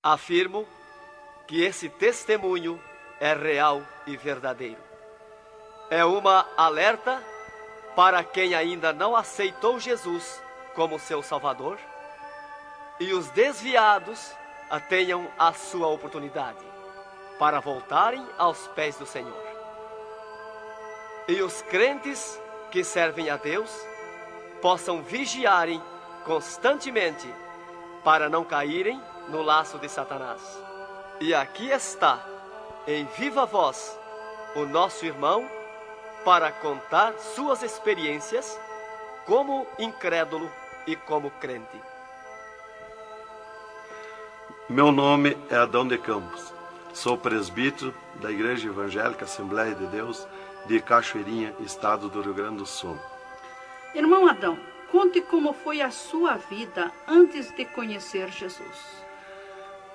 Afirmo que esse testemunho é real e verdadeiro. É uma alerta para quem ainda não aceitou Jesus como seu Salvador, e os desviados tenham a sua oportunidade para voltarem aos pés do Senhor. E os crentes que servem a Deus possam vigiarem constantemente para não caírem no laço de Satanás. E aqui está, em viva voz, o nosso irmão para contar suas experiências como incrédulo e como crente. Meu nome é Adão de Campos. Sou presbítero da Igreja Evangélica Assembleia de Deus de Cachoeirinha, estado do Rio Grande do Sul. Irmão Adão, conte como foi a sua vida antes de conhecer Jesus.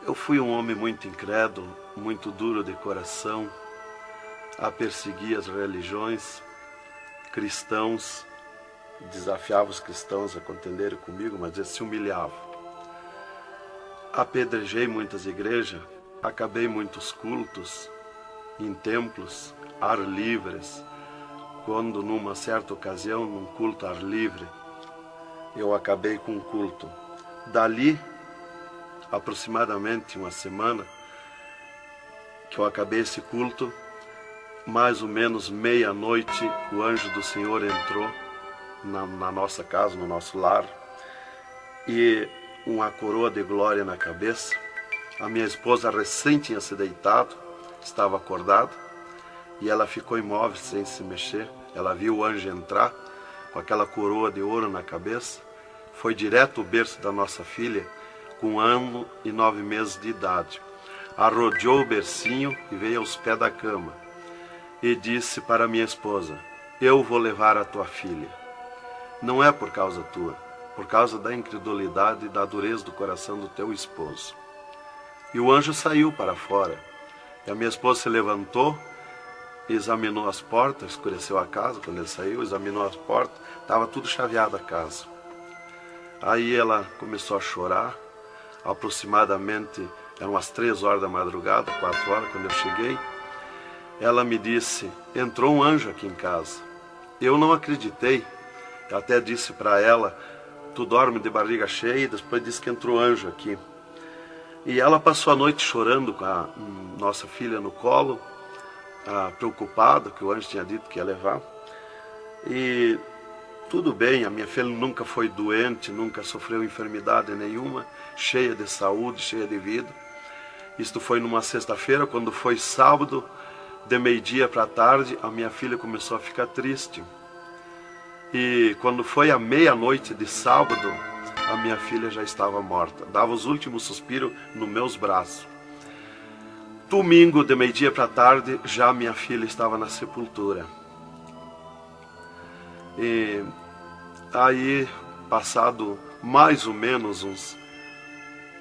Eu fui um homem muito incrédulo, muito duro de coração, a perseguir as religiões, cristãos, desafiava os cristãos a contenderem comigo, mas eles se humilhavam. Apedrejei muitas igrejas, acabei muitos cultos, em templos, ar livres, quando numa certa ocasião, num culto ar livre, eu acabei com um culto. Dali, aproximadamente uma semana, que eu acabei esse culto, mais ou menos meia-noite, o anjo do Senhor entrou na nossa casa, no nosso lar, e uma coroa de glória na cabeça. A minha esposa recém tinha se deitado, estava acordada, e ela ficou imóvel sem se mexer. Ela viu o anjo entrar com aquela coroa de ouro na cabeça, foi direto ao berço da nossa filha, com 1 ano e 9 meses de idade. Arrodeou o bercinho e veio aos pés da cama e disse para minha esposa: eu vou levar a tua filha. Não é por causa tua, por causa da incredulidade e da dureza do coração do teu esposo. E o anjo saiu para fora. E a minha esposa se levantou, examinou as portas, escureceu a casa quando ele saiu, examinou as portas, estava tudo chaveado a casa. Aí ela começou a chorar, aproximadamente, eram umas 3 horas da madrugada, 4 horas, quando eu cheguei. Ela me disse: entrou um anjo aqui em casa. Eu não acreditei, eu até disse para ela: tu dorme de barriga cheia, e depois disse que entrou anjo aqui. E ela passou a noite chorando com a nossa filha no colo, preocupada, que o anjo tinha dito que ia levar. E tudo bem, a minha filha nunca foi doente, nunca sofreu enfermidade nenhuma, cheia de saúde, cheia de vida. Isto foi numa sexta-feira. Quando foi sábado, de meio-dia para a tarde, a minha filha começou a ficar triste. E quando foi à meia-noite de sábado, a minha filha já estava morta. Dava os últimos suspiros nos meus braços. Domingo, de meio-dia para a tarde, já minha filha estava na sepultura. E aí, passado mais ou menos uns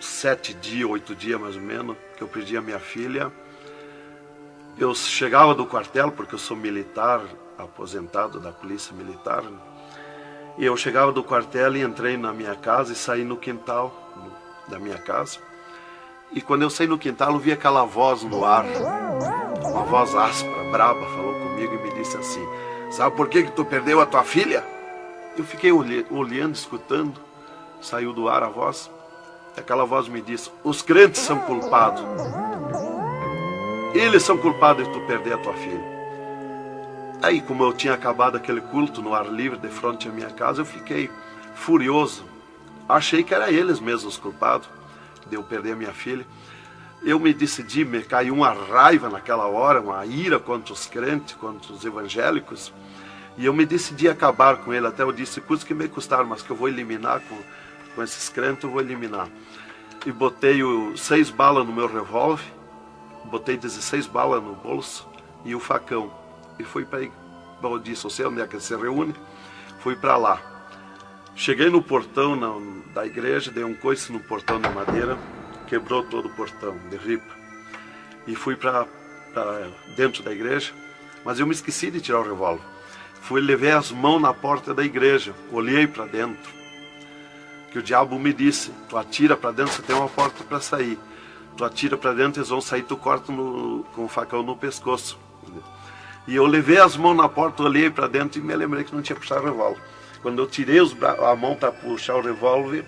7 dias, 8 dias mais ou menos, que eu perdi a minha filha, eu chegava do quartel, porque eu sou militar, aposentado da polícia militar, e eu chegava do quartel e entrei na minha casa e saí no quintal da minha casa. E quando eu saí no quintal, eu vi aquela voz no ar, uma voz áspera, braba, falou comigo e me disse assim: sabe por que tu perdeu a tua filha? Eu fiquei olhando, escutando, saiu do ar a voz. E aquela voz me disse: os crentes são culpados. Eles são culpados de tu perder a tua filha. Aí, como eu tinha acabado aquele culto no ar livre de frente à minha casa, eu fiquei furioso. Achei que era eles mesmos os culpados de eu perder a minha filha. Eu me decidi, me caiu uma raiva naquela hora, uma ira contra os crentes, contra os evangélicos. E eu me decidi acabar com ele. Até eu disse: custa que me custar, mas que eu vou eliminar com esses crentes, eu vou eliminar. E botei 6 balas no meu revólver, botei 16 balas no bolso e o facão. E fui para, eu disse, eu sei onde é que se reúne, fui para lá. Cheguei no portão da igreja, dei um coice no portão de madeira, quebrou todo o portão de ripa. E fui para dentro da igreja, mas eu me esqueci de tirar o revólver. Levei as mãos na porta da igreja, olhei para dentro. Que o diabo me disse: tu atira para dentro, você tem uma porta para sair. tu atira para dentro, eles vão sair, tu corta com o facão no pescoço. E eu levei as mãos na porta, olhei para dentro e me lembrei que não tinha puxado o revólver. Quando eu tirei a mão para puxar o revólver,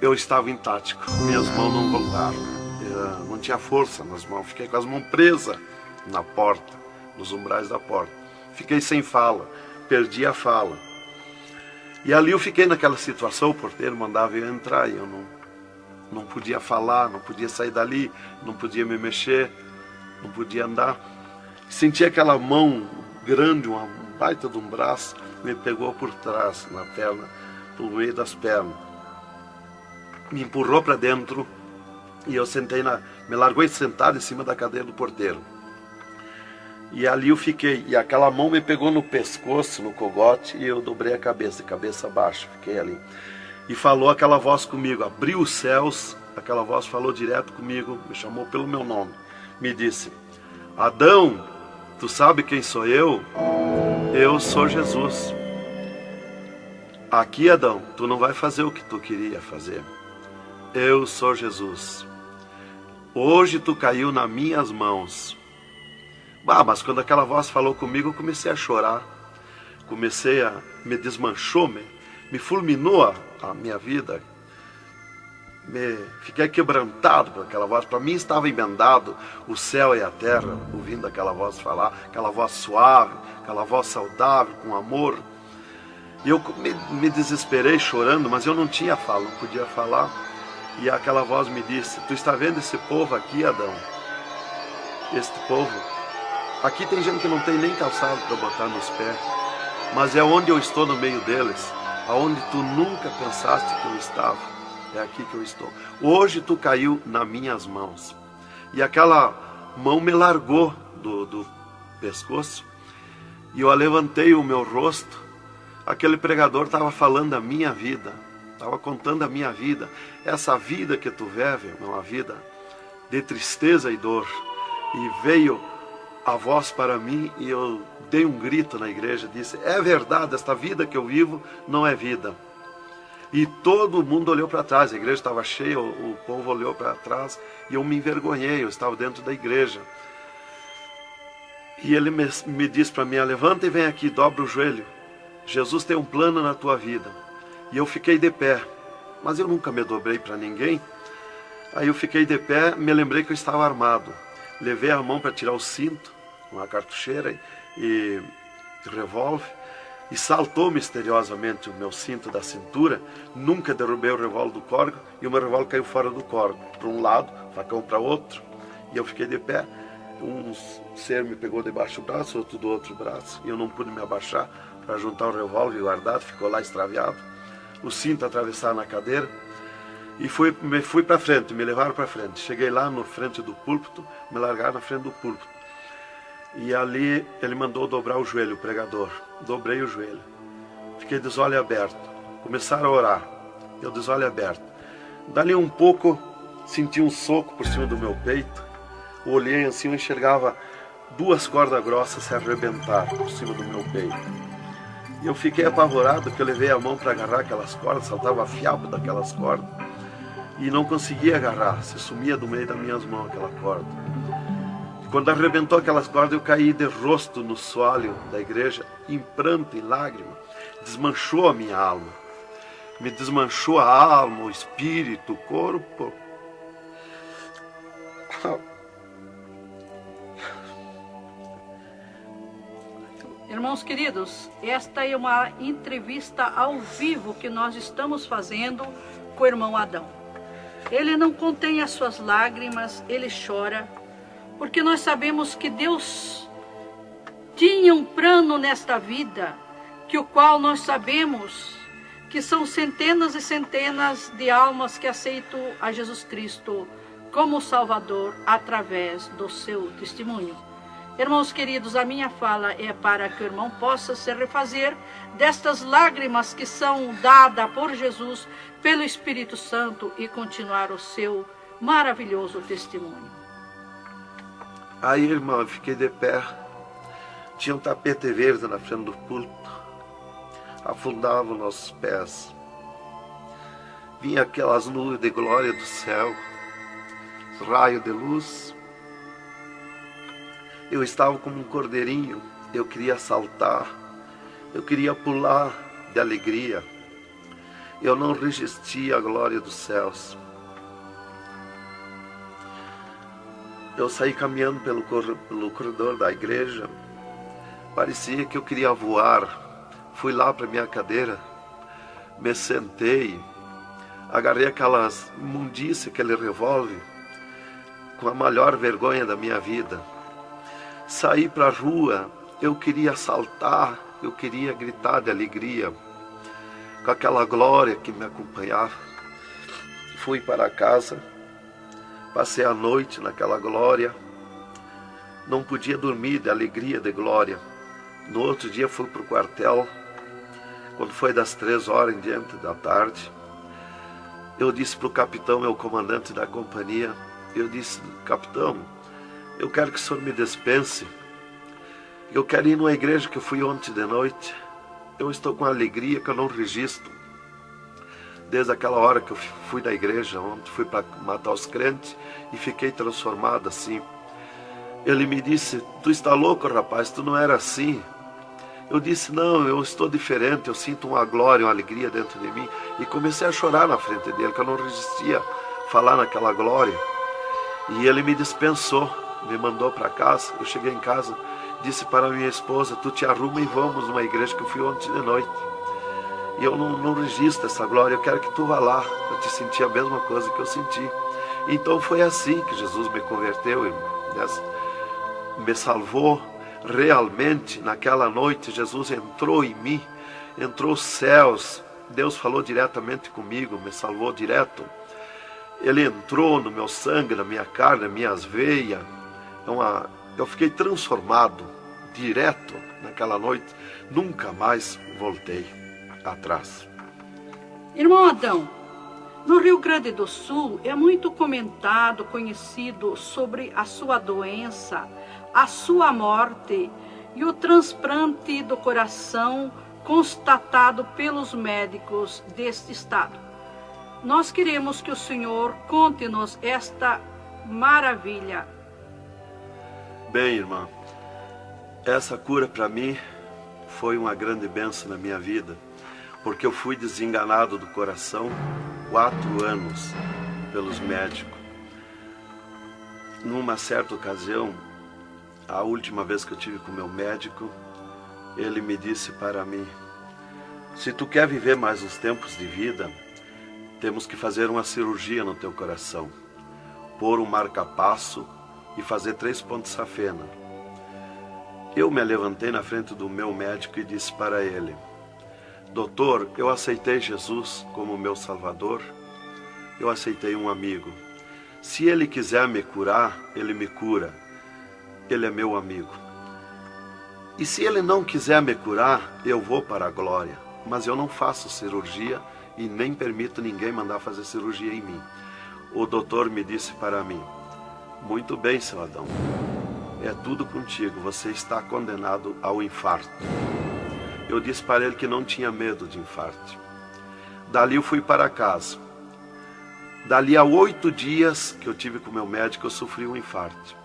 eu estava intático, minhas mãos não voltaram. Não tinha força nas mãos, fiquei com as mãos presas na porta, nos umbrais da porta. Fiquei sem fala, perdi a fala. E ali eu fiquei naquela situação, o porteiro mandava eu entrar e eu não podia falar, não podia sair dali, não podia me mexer, não podia andar. Senti aquela mão grande, um baita de um braço, me pegou por trás, na perna, pelo meio das pernas. Me empurrou para dentro e eu me largou sentado em cima da cadeira do porteiro. E ali eu fiquei, e aquela mão me pegou no pescoço, no cogote, e eu dobrei a cabeça, de cabeça baixa, fiquei ali. E falou aquela voz comigo, abriu os céus, aquela voz falou direto comigo, me chamou pelo meu nome, me disse: Adão, tu sabe quem sou eu? Eu sou Jesus. Aqui, Adão, tu não vai fazer o que tu queria fazer. Eu sou Jesus. Hoje tu caiu nas minhas mãos. Mas quando aquela voz falou comigo, eu comecei a chorar. Me desmanchou, me fulminou a minha vida. Fiquei quebrantado por aquela voz. Para mim estava emendado o céu e a terra, ouvindo aquela voz falar, aquela voz suave, aquela voz saudável, com amor. E eu me desesperei chorando, mas eu não tinha fala, não podia falar. E aquela voz me disse: tu está vendo esse povo aqui, Adão? Este povo, aqui tem gente que não tem nem calçado para botar nos pés, mas é onde eu estou no meio deles, aonde tu nunca pensaste que eu estava, é aqui que eu estou. Hoje tu caiu nas minhas mãos. E aquela mão me largou do pescoço, e eu levantei o meu rosto. Aquele pregador estava falando da minha vida, estava contando a minha vida. Essa vida que tu vive é uma vida de tristeza e dor. E veio a voz para mim e eu dei um grito na igreja, disse: é verdade, esta vida que eu vivo não é vida. E todo mundo olhou para trás, a igreja estava cheia, o povo olhou para trás e eu me envergonhei, eu estava dentro da igreja. E ele me disse para mim: levanta e vem aqui, dobra o joelho. Jesus tem um plano na tua vida. E eu fiquei de pé, mas eu nunca me dobrei para ninguém. Aí eu fiquei de pé, me lembrei que eu estava armado. Levei a mão para tirar o cinto, uma cartucheira e revólver, e saltou misteriosamente o meu cinto da cintura. Nunca derrubei o revólver do corgo, e o meu revólver caiu fora do corgo, para um lado, facão para outro, e eu fiquei de pé. Um ser me pegou debaixo do braço, outro do outro braço, e eu não pude me abaixar para juntar o revólver guardado, ficou lá extraviado. O cinto atravessado na cadeira, e fui para frente, me levaram para frente. Cheguei lá na frente do púlpito, me largaram na frente do púlpito. E ali ele mandou dobrar o joelho, o pregador. Dobrei o joelho. Fiquei de olho aberto. Começaram a orar. Eu de olho aberto. Dali um pouco, senti um soco por cima do meu peito. Olhei assim, eu enxergava duas cordas grossas se arrebentar por cima do meu peito. E eu fiquei apavorado, que eu levei a mão para agarrar aquelas cordas, saltava fiapo daquelas cordas. E não conseguia agarrar, se sumia do meio das minhas mãos aquela corda. Quando arrebentou aquelas cordas, eu caí de rosto no soalho da igreja, em pranto, em lágrima. Desmanchou a minha alma. Me desmanchou a alma, o espírito, o corpo. Irmãos queridos, esta é uma entrevista ao vivo que nós estamos fazendo com o irmão Adão. Ele não contém as suas lágrimas, ele chora, porque nós sabemos que Deus tinha um plano nesta vida, que o qual nós sabemos que são centenas e centenas de almas que aceitam a Jesus Cristo como Salvador através do seu testemunho. Irmãos queridos, a minha fala é para que o irmão possa se refazer destas lágrimas que são dadas por Jesus, pelo Espírito Santo, e continuar o seu maravilhoso testemunho. Aí, irmão, eu fiquei de pé. Tinha um tapete verde na frente do púlpito. Afundava os nossos pés. Vinha aquelas nuvens de glória do céu. raio de luz. Eu estava como um cordeirinho, eu queria saltar, eu queria pular de alegria. Eu não resistia à glória dos céus. Eu saí caminhando pelo corredor da igreja, parecia que eu queria voar. Fui lá para minha cadeira, me sentei, agarrei aquelas imundícias, aquele revólver, com a maior vergonha da minha vida. Saí para a rua, eu queria saltar, eu queria gritar de alegria, com aquela glória que me acompanhava. Fui para casa, passei a noite naquela glória, não podia dormir de alegria, de glória. No outro dia fui para o quartel, quando foi das 3 horas em diante da tarde. Eu disse para o capitão, meu comandante da companhia, eu disse: capitão, eu quero que o senhor me dispense. Eu quero ir numa igreja que eu fui ontem de noite. Eu estou com alegria que eu não registro. Desde aquela hora que eu fui da igreja ontem, fui para matar os crentes e fiquei transformado assim. Ele me disse: tu está louco, rapaz, tu não era assim. Eu disse: não, eu estou diferente, eu sinto uma glória, uma alegria dentro de mim. E comecei a chorar na frente dele, que eu não resistia a falar naquela glória. E ele me dispensou, me mandou para casa. Eu cheguei em casa, disse para minha esposa: tu te arruma e vamos numa igreja que eu fui ontem de noite. E eu não registro essa glória, eu quero que tu vá lá, para te sentir a mesma coisa que eu senti. Então foi assim que Jesus me converteu, me salvou. Realmente, naquela noite, Jesus entrou em mim, entrou os céus, Deus falou diretamente comigo, me salvou direto. Ele entrou no meu sangue, na minha carne, nas minhas veias. Eu fiquei transformado direto naquela noite, nunca mais voltei atrás. Irmão Adão, no Rio Grande do Sul é muito comentado, conhecido sobre a sua doença, a sua morte e o transplante do coração constatado pelos médicos deste estado. Nós queremos que o Senhor conte-nos esta maravilha. Bem, irmã, essa cura para mim foi uma grande bênção na minha vida, porque eu fui desenganado do coração 4 anos pelos médicos. Numa certa ocasião, a última vez que eu tive com o meu médico, ele me disse para mim: se tu quer viver mais uns tempos de vida, temos que fazer uma cirurgia no teu coração, pôr um marca-passo e fazer 3 pontos safena. Eu me levantei na frente do meu médico e disse para ele: doutor, eu aceitei Jesus como meu salvador, eu aceitei um amigo. Se ele quiser me curar, ele me cura. Ele é meu amigo. E se ele não quiser me curar, eu vou para a glória. Mas eu não faço cirurgia e nem permito ninguém mandar fazer cirurgia em mim. O doutor me disse para mim: muito bem, seu Adão, é tudo contigo, você está condenado ao infarto. Eu disse para ele que não tinha medo de infarto. Dali eu fui para casa. Dali a 8 dias que eu tive com o meu médico, eu sofri um infarto.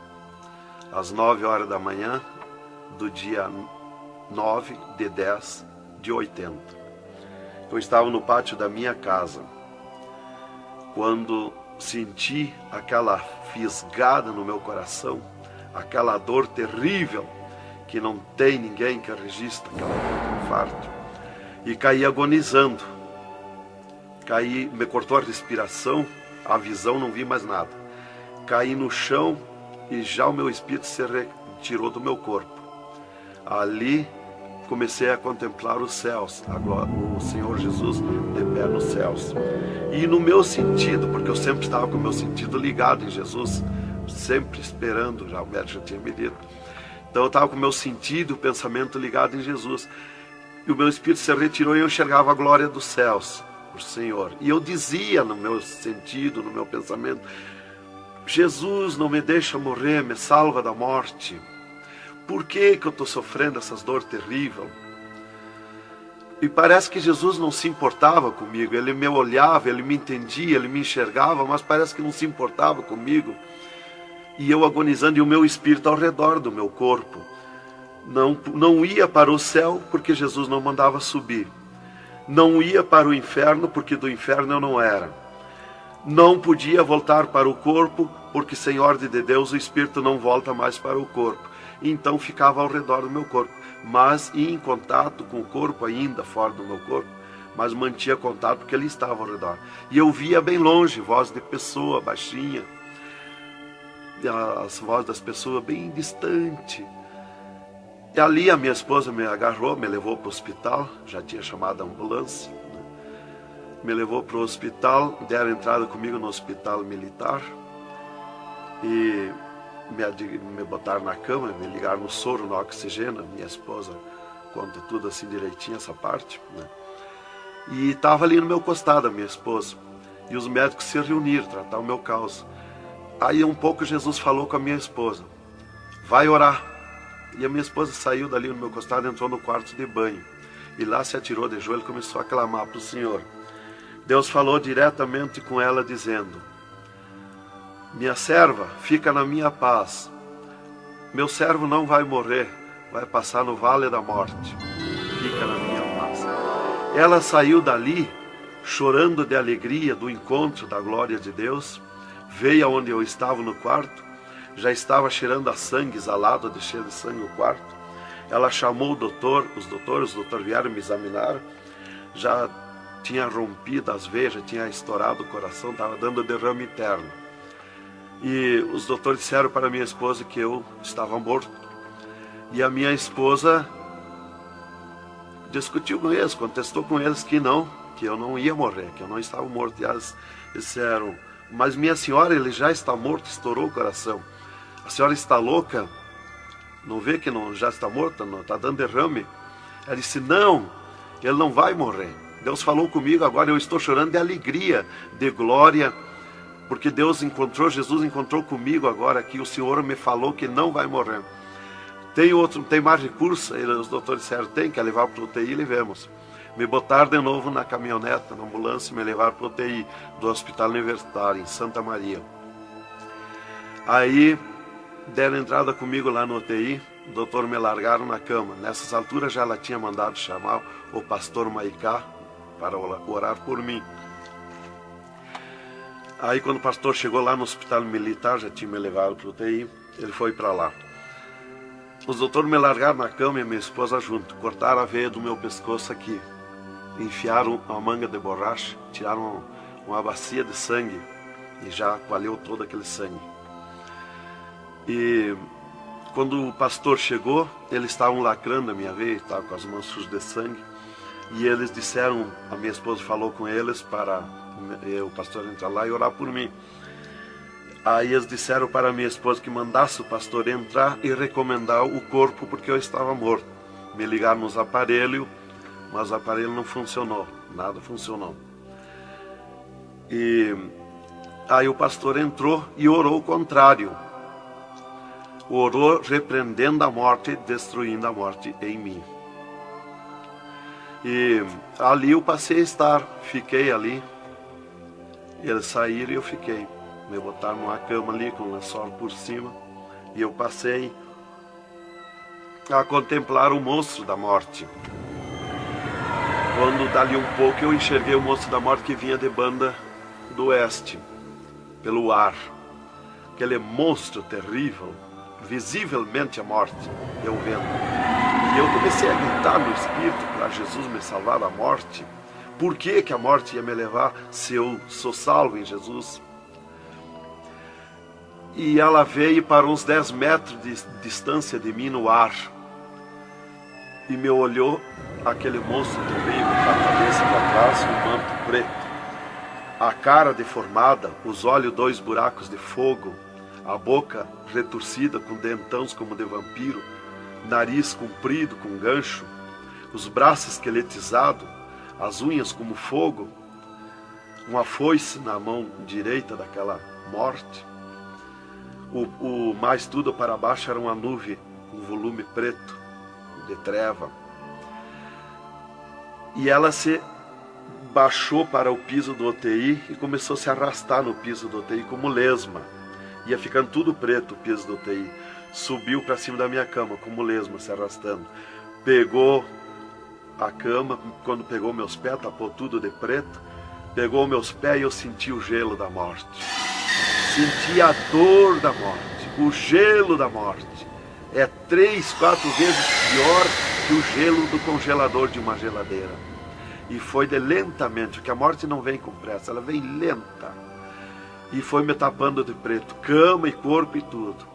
Às 9 horas da manhã, do dia 9 de 10 de 80. Eu estava no pátio da minha casa, quando senti aquela fisgada no meu coração, aquela dor terrível, que não tem ninguém que registre aquela dor de infarto, e caí agonizando. Caí, me cortou a respiração, a visão, não vi mais nada. Caí no chão e já o meu espírito se retirou do meu corpo. Ali comecei a contemplar os céus, o Senhor Jesus de pé nos céus. E no meu sentido, porque eu sempre estava com o meu sentido ligado em Jesus, sempre esperando, já o médico já tinha me dito. Então eu estava com o meu sentido, o pensamento ligado em Jesus. E o meu espírito se retirou e eu enxergava a glória dos céus, o Senhor. E eu dizia no meu sentido, no meu pensamento: Jesus, não me deixa morrer, me salva da morte. Por que eu estou sofrendo essas dores terríveis? E parece que Jesus não se importava comigo. Ele me olhava, ele me entendia, ele me enxergava, mas parece que não se importava comigo. E eu agonizando, e o meu espírito ao redor do meu corpo. Não ia para o céu, porque Jesus não mandava subir. Não ia para o inferno, porque do inferno eu não era. Não podia voltar para o corpo, porque sem ordem de Deus o espírito não volta mais para o corpo. Então ficava ao redor do meu corpo, mas ia em contato com o corpo ainda fora do meu corpo, mas mantinha contato porque ele estava ao redor. E eu via bem longe, voz de pessoa baixinha, as vozes das pessoas bem distante. E ali a minha esposa me agarrou, me levou para o hospital, já tinha chamado a ambulância, né? Me levou para o hospital, deram entrada comigo no hospital militar e me botaram na cama, me ligaram no soro, no oxigênio. Minha esposa conta tudo assim direitinho, essa parte, né? E estava ali no meu costado a minha esposa, e os médicos se reuniram, tratar o meu caso. Aí um pouco Jesus falou com a minha esposa, vai orar. E a minha esposa saiu dali no meu costado, entrou no quarto de banho, e lá se atirou de joelho e começou a clamar para o Senhor. Deus falou diretamente com ela dizendo, minha serva, fica na minha paz. Meu servo não vai morrer, vai passar no vale da morte. Fica na minha paz. Ela saiu dali, chorando de alegria do encontro da glória de Deus. Veio aonde eu estava no quarto. Já estava cheirando a sangue, exalado de cheiro de sangue no quarto. Ela chamou o doutor, os doutores vieram me examinar. Já tinha rompido as veias, já tinha estourado o coração, estava dando derrame interno. E os doutores disseram para minha esposa que eu estava morto. E a minha esposa discutiu com eles, contestou com eles que eu não ia morrer, que eu não estava morto. E eles disseram, mas minha senhora, ele já está morto, estourou o coração. A senhora está louca? Não vê que não, já está morta, não está dando derrame? Ela disse, não, ele não vai morrer. Deus falou comigo, agora eu estou chorando de alegria, de glória, porque Jesus encontrou comigo agora aqui, o Senhor me falou que não vai morrer. Tem mais recurso? Os doutores disseram, tem, quer levar para o UTI, levemos. Me botaram de novo na caminhoneta, na ambulância, e me levaram para o UTI do Hospital Universitário, em Santa Maria. Aí, deram entrada comigo lá no UTI, o doutor me largaram na cama. Nessas alturas já ela tinha mandado chamar o pastor Maicá para orar por mim. Aí quando o pastor chegou lá no hospital militar, já tinha me levado para o UTI, ele foi para lá. Os doutores me largaram na cama e minha esposa junto, cortaram a veia do meu pescoço aqui, enfiaram uma manga de borracha, tiraram uma bacia de sangue e já coalhou todo aquele sangue. E quando o pastor chegou, eles estavam lacrando a minha veia, estavam com as mãos sujas de sangue, e eles disseram, a minha esposa falou com eles para o pastor entrar lá e orar por mim. Aí eles disseram para a minha esposa que mandasse o pastor entrar e recomendar o corpo, porque eu estava morto. Me ligaram nos aparelhos, mas o aparelho não funcionou, nada funcionou. E aí o pastor entrou e orou o contrário. Orou repreendendo a morte, destruindo a morte em mim. E ali eu passei a estar, fiquei ali. Eles saíram e eu fiquei. Me botaram numa cama ali com um lençol por cima. E eu passei a contemplar o monstro da morte. Quando dali um pouco eu enxerguei o monstro da morte que vinha de Banda do Oeste, pelo ar. Aquele monstro terrível, visivelmente a morte, eu vendo. E eu comecei a gritar no espírito para Jesus me salvar da morte. Por que a morte ia me levar se eu sou salvo em Jesus? E ela veio para uns 10 metros de distância de mim no ar. E me olhou, aquele monstro que veio com a cabeça para trás, um manto preto. A cara deformada, os olhos 2 buracos de fogo, a boca retorcida com dentões como de vampiro, nariz comprido com gancho, os braços esqueletizados, as unhas como fogo, uma foice na mão direita daquela morte. O mais tudo para baixo era uma nuvem, um volume preto, de treva. E ela se baixou para o piso do UTI e começou a se arrastar no piso do UTI como lesma. Ia ficando tudo preto o piso do UTI. Subiu para cima da minha cama como lesma, se arrastando. Pegou a cama, quando pegou meus pés, tapou tudo de preto. Pegou meus pés e eu senti o gelo da morte. Senti a dor da morte, o gelo da morte. É 3, 4 vezes pior que o gelo do congelador de uma geladeira. E foi de lentamente, porque a morte não vem com pressa, ela vem lenta. E foi me tapando de preto, cama e corpo e tudo.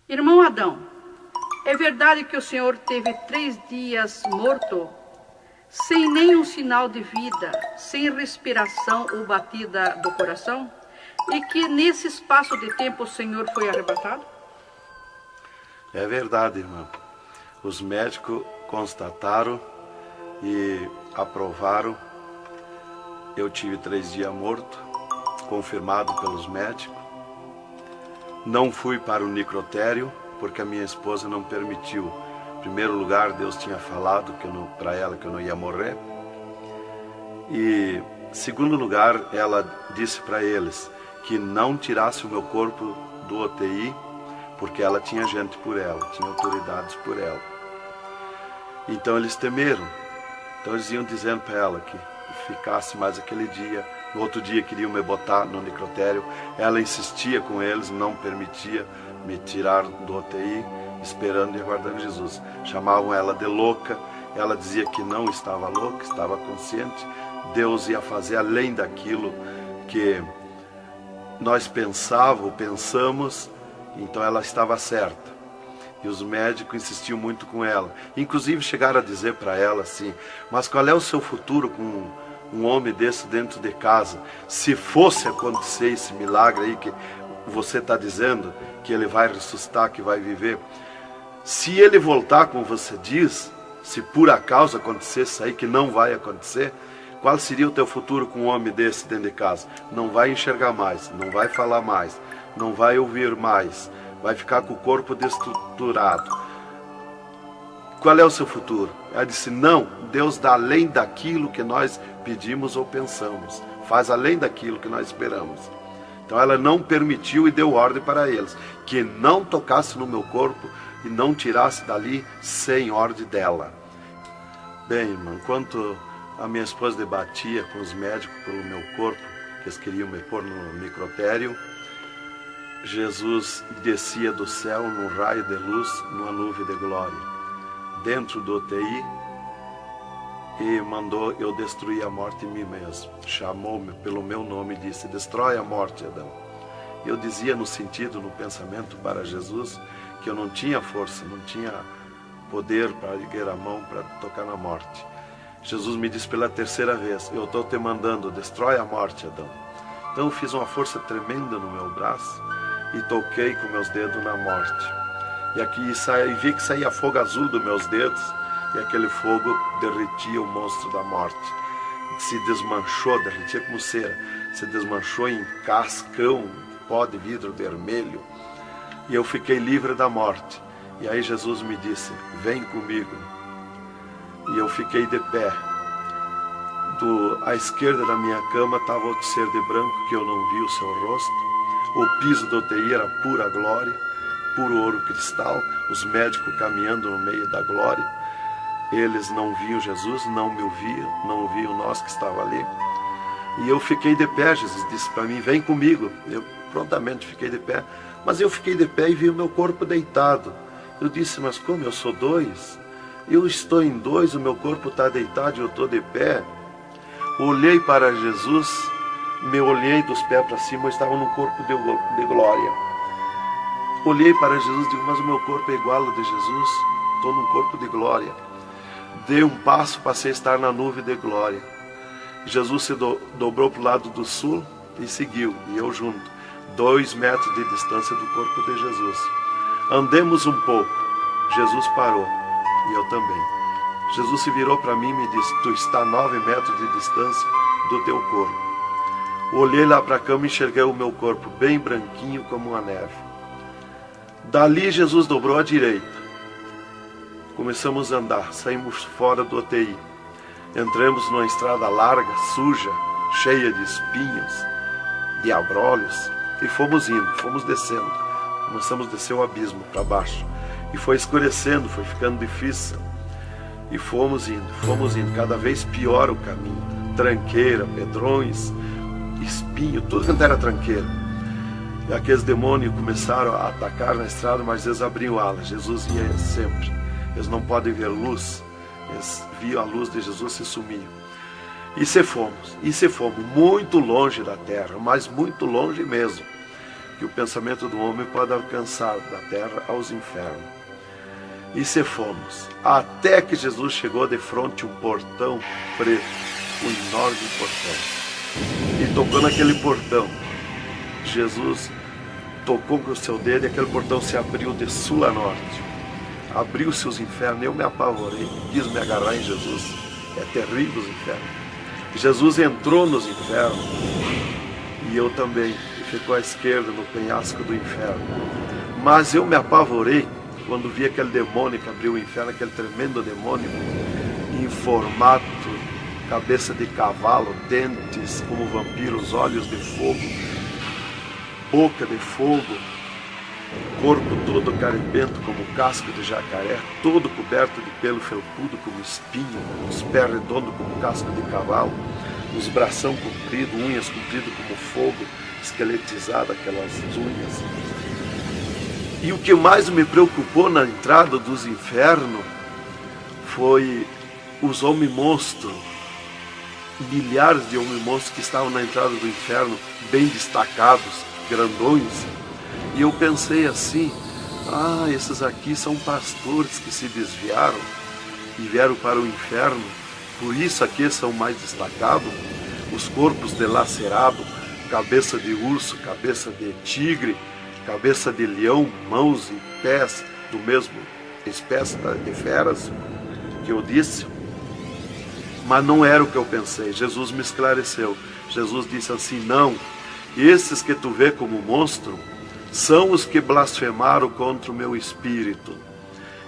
Irmão Adão, é verdade que o senhor teve 3 dias morto, sem nenhum sinal de vida, sem respiração ou batida do coração? E que nesse espaço de tempo o senhor foi arrebatado? É verdade, irmão. Os médicos constataram e aprovaram. Eu tive 3 dias morto, confirmado pelos médicos. Não fui para o necrotério, porque a minha esposa não permitiu. Em primeiro lugar, Deus tinha falado para ela que eu não ia morrer. E, em segundo lugar, ela disse para eles que não tirasse o meu corpo do UTI, porque ela tinha gente por ela, tinha autoridades por ela. Então eles temeram. Então eles iam dizendo para ela que ficasse mais aquele dia. No outro dia queriam me botar no necrotério. Ela insistia com eles, não permitia me tirar do UTI, esperando e aguardando Jesus. Chamavam ela de louca. Ela dizia que não estava louca, estava consciente. Deus ia fazer além daquilo que nós pensamos. Então ela estava certa. E os médicos insistiam muito com ela. Inclusive chegaram a dizer para ela assim: mas qual é o seu futuro com um homem desse dentro de casa? Se fosse acontecer esse milagre aí que você está dizendo, que ele vai ressuscitar, que vai viver, se ele voltar como você diz, se por acaso acontecesse isso aí, que não vai acontecer, qual seria o teu futuro com um homem desse dentro de casa? Não vai enxergar mais, não vai falar mais, não vai ouvir mais, vai ficar com o corpo destruturado. Qual é o seu futuro? Ela disse: não, Deus dá além daquilo que nós pedimos ou pensamos, faz além daquilo que nós esperamos. Então ela não permitiu e deu ordem para eles que não tocasse no meu corpo e não tirasse dali sem ordem dela. Bem, irmão, enquanto a minha esposa debatia com os médicos pelo meu corpo, que eles queriam me pôr no necrotério, Jesus descia do céu num raio de luz, numa nuvem de glória, dentro do UTI, e mandou eu destruir a morte em mim mesmo. Chamou-me pelo meu nome e disse: destrói a morte, Adão. Eu dizia no sentido, no pensamento para Jesus, que eu não tinha força, não tinha poder para erguer a mão para tocar na morte. Jesus me disse pela 3ª vez: eu estou te mandando, destrói a morte, Adão. Então eu fiz uma força tremenda no meu braço e toquei com meus dedos na morte. E aqui vi que saía fogo azul dos meus dedos, e aquele fogo derretia o monstro da morte. Se desmanchou, derretia como cera, se desmanchou em cascão, pó de vidro vermelho, e eu fiquei livre da morte. E aí Jesus me disse: vem comigo. E eu fiquei de pé. À esquerda da minha cama estava outro ser de branco, que eu não vi o seu rosto. O piso do UTI era pura glória, puro ouro cristal, os médicos caminhando no meio da glória. Eles não viam Jesus, não me ouviam, não ouviam nós que estava ali. E eu fiquei de pé. Jesus disse para mim: vem comigo. Eu prontamente fiquei de pé. Mas eu fiquei de pé e vi o meu corpo deitado. Eu disse: mas como? Eu sou 2? Eu estou em 2, o meu corpo está deitado e eu estou de pé. Olhei para Jesus, me olhei dos pés para cima, eu estava num corpo de glória. Olhei para Jesus e digo: mas o meu corpo é igual ao de Jesus, estou num corpo de glória. Dei um passo, passei a estar na nuvem de glória. Jesus se dobrou para o lado do sul e seguiu, e eu junto, 2 metros de distância do corpo de Jesus. Andemos um pouco. Jesus parou, e eu também. Jesus se virou para mim e me disse: tu está a 9 metros de distância do teu corpo. Olhei lá para a cama e enxerguei o meu corpo bem branquinho como uma neve. Dali Jesus dobrou à direita. Começamos a andar, saímos fora do UTI. Entramos numa estrada larga, suja, cheia de espinhos, de abrolhos, e fomos indo, fomos descendo. Começamos a descer o abismo para baixo. E foi escurecendo, foi ficando difícil. E fomos indo, cada vez pior o caminho. Tranqueira, pedrões, espinho, tudo quanto era tranqueira. E aqueles demônios começaram a atacar na estrada, mas eles abriam alas. Jesus ia sempre. Eles não podem ver luz. Eles viam a luz de Jesus e se sumiam. E se fomos muito longe da terra, mas muito longe mesmo, que o pensamento do homem pode alcançar da terra aos infernos. E se fomos, até que Jesus chegou de frente um portão preto, um enorme portão. E tocou naquele portão. Jesus tocou com o seu dedo e aquele portão se abriu de sul a norte. Abriu-se os infernos, eu me apavorei, quis me agarrar em Jesus. É terrível os infernos. Jesus entrou nos infernos e eu também, e ficou à esquerda no penhasco do inferno. Mas eu me apavorei quando vi aquele demônio que abriu o inferno, aquele tremendo demônio em formato, cabeça de cavalo, dentes como vampiros, olhos de fogo, boca de fogo, corpo todo carimbento como casco de jacaré, todo coberto de pelo felpudo como espinho, os pés redondos como casco de cavalo, os bração compridos, unhas compridas como fogo, esqueletizado aquelas unhas. E o que mais me preocupou na entrada dos infernos foi os homens-monstros, milhares de homens-monstros que estavam na entrada do inferno, bem destacados, grandões. E eu pensei assim, esses aqui são pastores que se desviaram e vieram para o inferno, por isso aqui são mais destacados, os corpos dilacerados, cabeça de urso, cabeça de tigre, cabeça de leão, mãos e pés do mesmo espécie de feras que eu disse. Mas não era o que eu pensei. Jesus me esclareceu. Jesus disse assim, não, esses que tu vê como monstro são os que blasfemaram contra o meu espírito,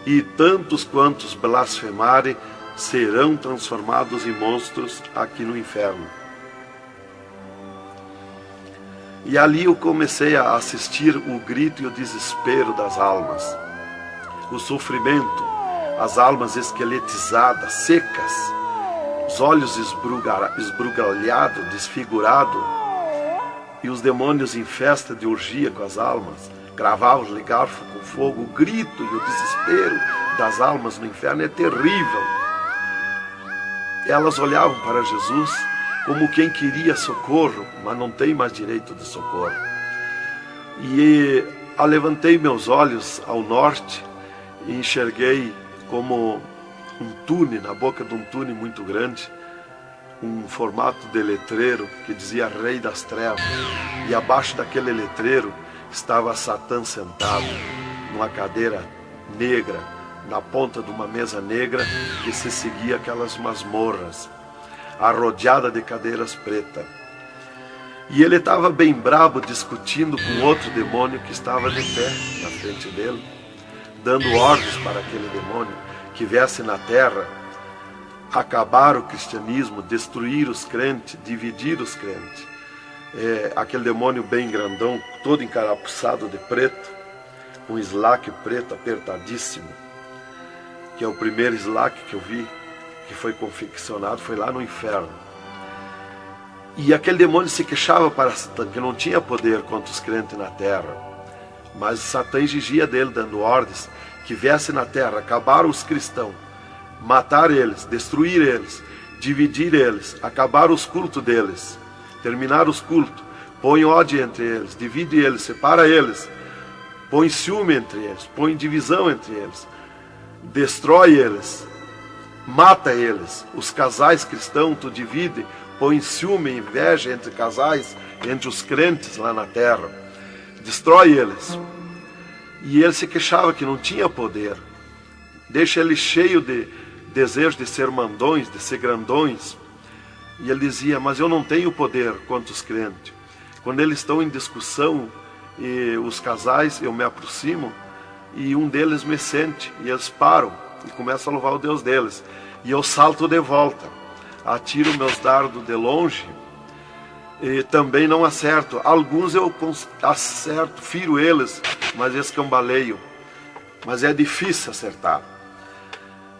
e tantos quantos blasfemarem serão transformados em monstros aqui no inferno. E ali eu comecei a assistir o grito e o desespero das almas, o sofrimento, as almas esqueletizadas, secas, os olhos esbugalhados, desfigurados, e os demônios em festa de orgia com as almas, cravavam-lhe garfo com fogo. O grito e o desespero das almas no inferno é terrível. Elas olhavam para Jesus como quem queria socorro, mas não tem mais direito de socorro. E levantei meus olhos ao norte e enxerguei como um túnel, na boca de um túnel muito grande, um formato de letreiro que dizia Rei das Trevas, e abaixo daquele letreiro estava Satã sentado numa cadeira negra, na ponta de uma mesa negra que se seguia aquelas masmorras, arrodeada de cadeiras pretas. E ele estava bem brabo discutindo com outro demônio que estava de pé na frente dele, dando ordens para aquele demônio que viesse na terra acabar o cristianismo, destruir os crentes, dividir os crentes. Aquele demônio bem grandão, todo encarapuçado de preto, um slack preto apertadíssimo, que é o primeiro slack que eu vi, que foi confeccionado, foi lá no inferno. E aquele demônio se queixava para Satã, que não tinha poder contra os crentes na terra, mas Satã exigia dele, dando ordens, que viesse na terra, acabar os cristãos, matar eles, destruir eles, dividir eles, acabar os cultos deles, terminar os cultos, põe ódio entre eles, divide eles, separa eles, põe ciúme entre eles, põe divisão entre eles, destrói eles, mata eles. Os casais cristãos tu divide, põe ciúme e inveja entre casais, entre os crentes lá na terra, destrói eles. E ele se queixava que não tinha poder, deixa ele cheio de desejo de ser mandões, de ser grandões. E ele dizia, mas eu não tenho poder contra os crentes. Quando eles estão em discussão, e os casais, eu me aproximo, e um deles me sente, e eles param. e começo a louvar o Deus deles. E eu salto de volta, atiro meus dardos de longe e também não acerto. Alguns eu acerto, firo eles, mas escambaleio. Mas é difícil acertar.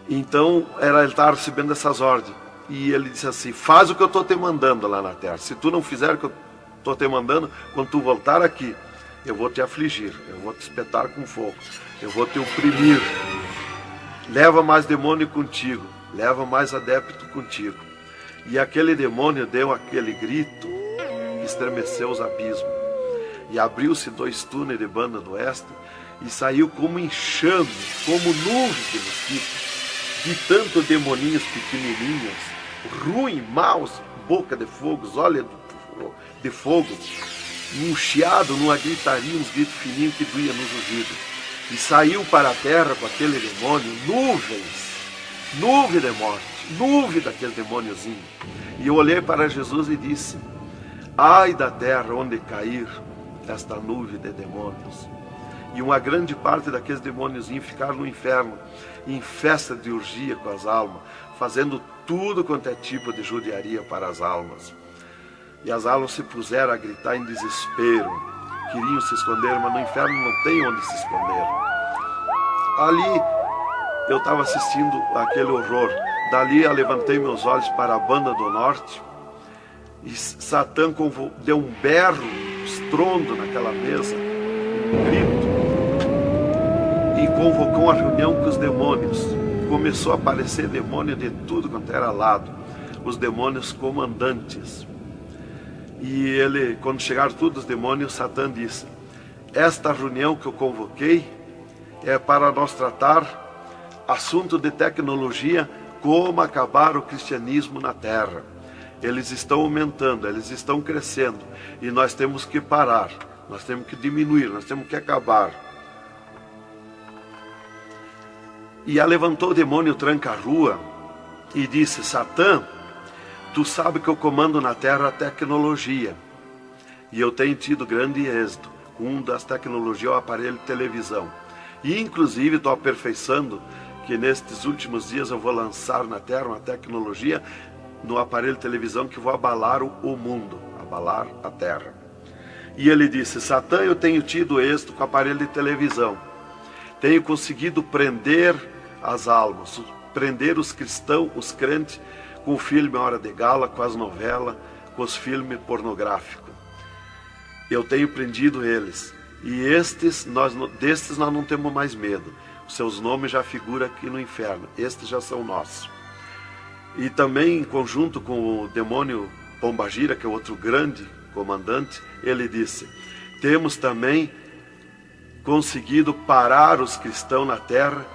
Então ele estava recebendo essas ordens. E ele disse assim: faz o que eu estou te mandando lá na terra. Se tu não fizer o que eu estou te mandando, quando tu voltar aqui, eu vou te afligir, eu vou te espetar com fogo, eu vou te oprimir. Leva mais demônio contigo, leva mais adepto contigo. E aquele demônio deu aquele grito, estremeceu os abismos. E abriu-se 2 túneis de banda do oeste, e saiu como enxame, como nuvem de mosquitos, de tanto demoninhos pequenininhos, ruins, maus, boca de fogo, olhos de fogo, num chiado, numa gritaria, uns gritos fininhos que doía nos ouvidos. E saiu para a terra com aquele demônio, nuvem de morte, nuvem daquele demôniozinho. E eu olhei para Jesus e disse: ai da terra onde cair esta nuvem de demônios. E uma grande parte daqueles demôniozinhos ficaram no inferno, em festa de urgia com as almas, fazendo tudo quanto é tipo de judiaria para as almas. E as almas se puseram a gritar em desespero, queriam se esconder, mas no inferno não tem onde se esconder. Ali eu estava assistindo aquele horror. Dali eu levantei meus olhos para a banda do norte, e Satã deu um berro, um estrondo naquela mesa, um grito, e convocou uma reunião com os demônios. Começou a aparecer demônio de tudo quanto era lado, os demônios comandantes. E ele, quando chegaram todos os demônios, Satã disse: esta reunião que eu convoquei é para nós tratar assunto de tecnologia, como acabar o cristianismo na terra. Eles estão aumentando, eles estão crescendo, e nós temos que parar, nós temos que diminuir, nós temos que acabar. E levantou o demônio tranca-rua e disse: Satã, tu sabe que eu comando na terra a tecnologia, e eu tenho tido grande êxito. Um das tecnologias é o aparelho de televisão, e inclusive estou aperfeiçoando, que nestes últimos dias eu vou lançar na terra uma tecnologia no aparelho de televisão que vou abalar o mundo, abalar a terra. E ele disse: Satã, eu tenho tido êxito com o aparelho de televisão, tenho conseguido prender as almas, prender os cristãos, os crentes, com o filme Hora de Gala, com as novelas, com os filmes pornográficos. Eu tenho prendido eles, e destes nós não temos mais medo. Os seus nomes já figuram aqui no inferno, estes já são nossos. E também em conjunto com o demônio Pombagira, que é outro grande comandante, ele disse: temos também conseguido parar os cristãos na terra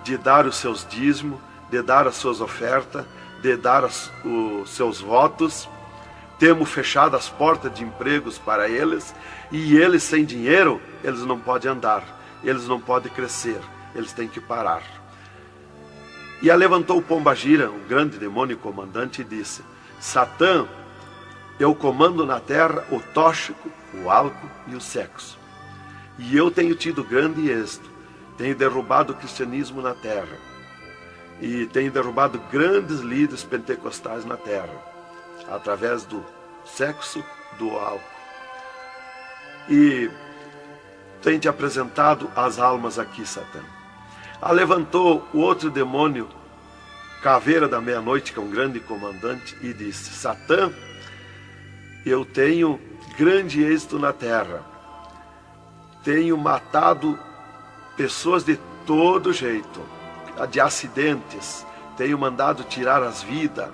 de dar os seus dízimos, de dar as suas ofertas, de dar os seus votos. Temos fechado as portas de empregos para eles, e eles sem dinheiro, eles não podem andar, eles não podem crescer, eles têm que parar. E levantou o Pombagira, o grande demônio comandante, e disse: Satã, eu comando na terra o tóxico, o álcool e o sexo. E eu tenho tido grande êxito, tenho derrubado o cristianismo na terra, e tenho derrubado grandes líderes pentecostais na terra, através do sexo, do álcool. E tenho te apresentado as almas aqui, Satã. Levantou o outro demônio, Caveira da Meia-Noite, que é um grande comandante, e disse: Satã, eu tenho grande êxito na terra, tenho matado pessoas de todo jeito, de acidentes, tenho mandado tirar as vidas,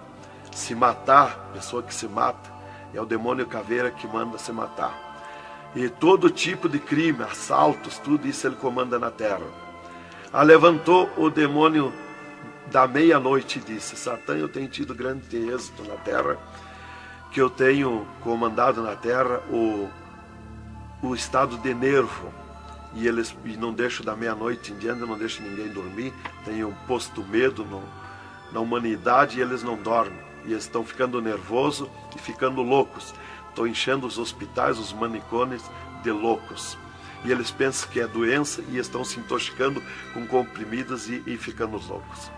se matar, pessoa que se mata, é o demônio Caveira que manda se matar. E todo tipo de crime, assaltos, tudo isso ele comanda na terra. Levantou o demônio da Meia-Noite e disse: Satã, eu tenho tido grande êxito na terra, que eu tenho comandado na terra o estado de nervo, e não deixo da meia-noite em diante, não deixo ninguém dormir, tenho posto medo na humanidade, e eles não dormem, e eles estão ficando nervosos e ficando loucos. Estou enchendo os hospitais, os manicômios de loucos. e eles pensam que é doença e estão se intoxicando com comprimidos e ficando loucos.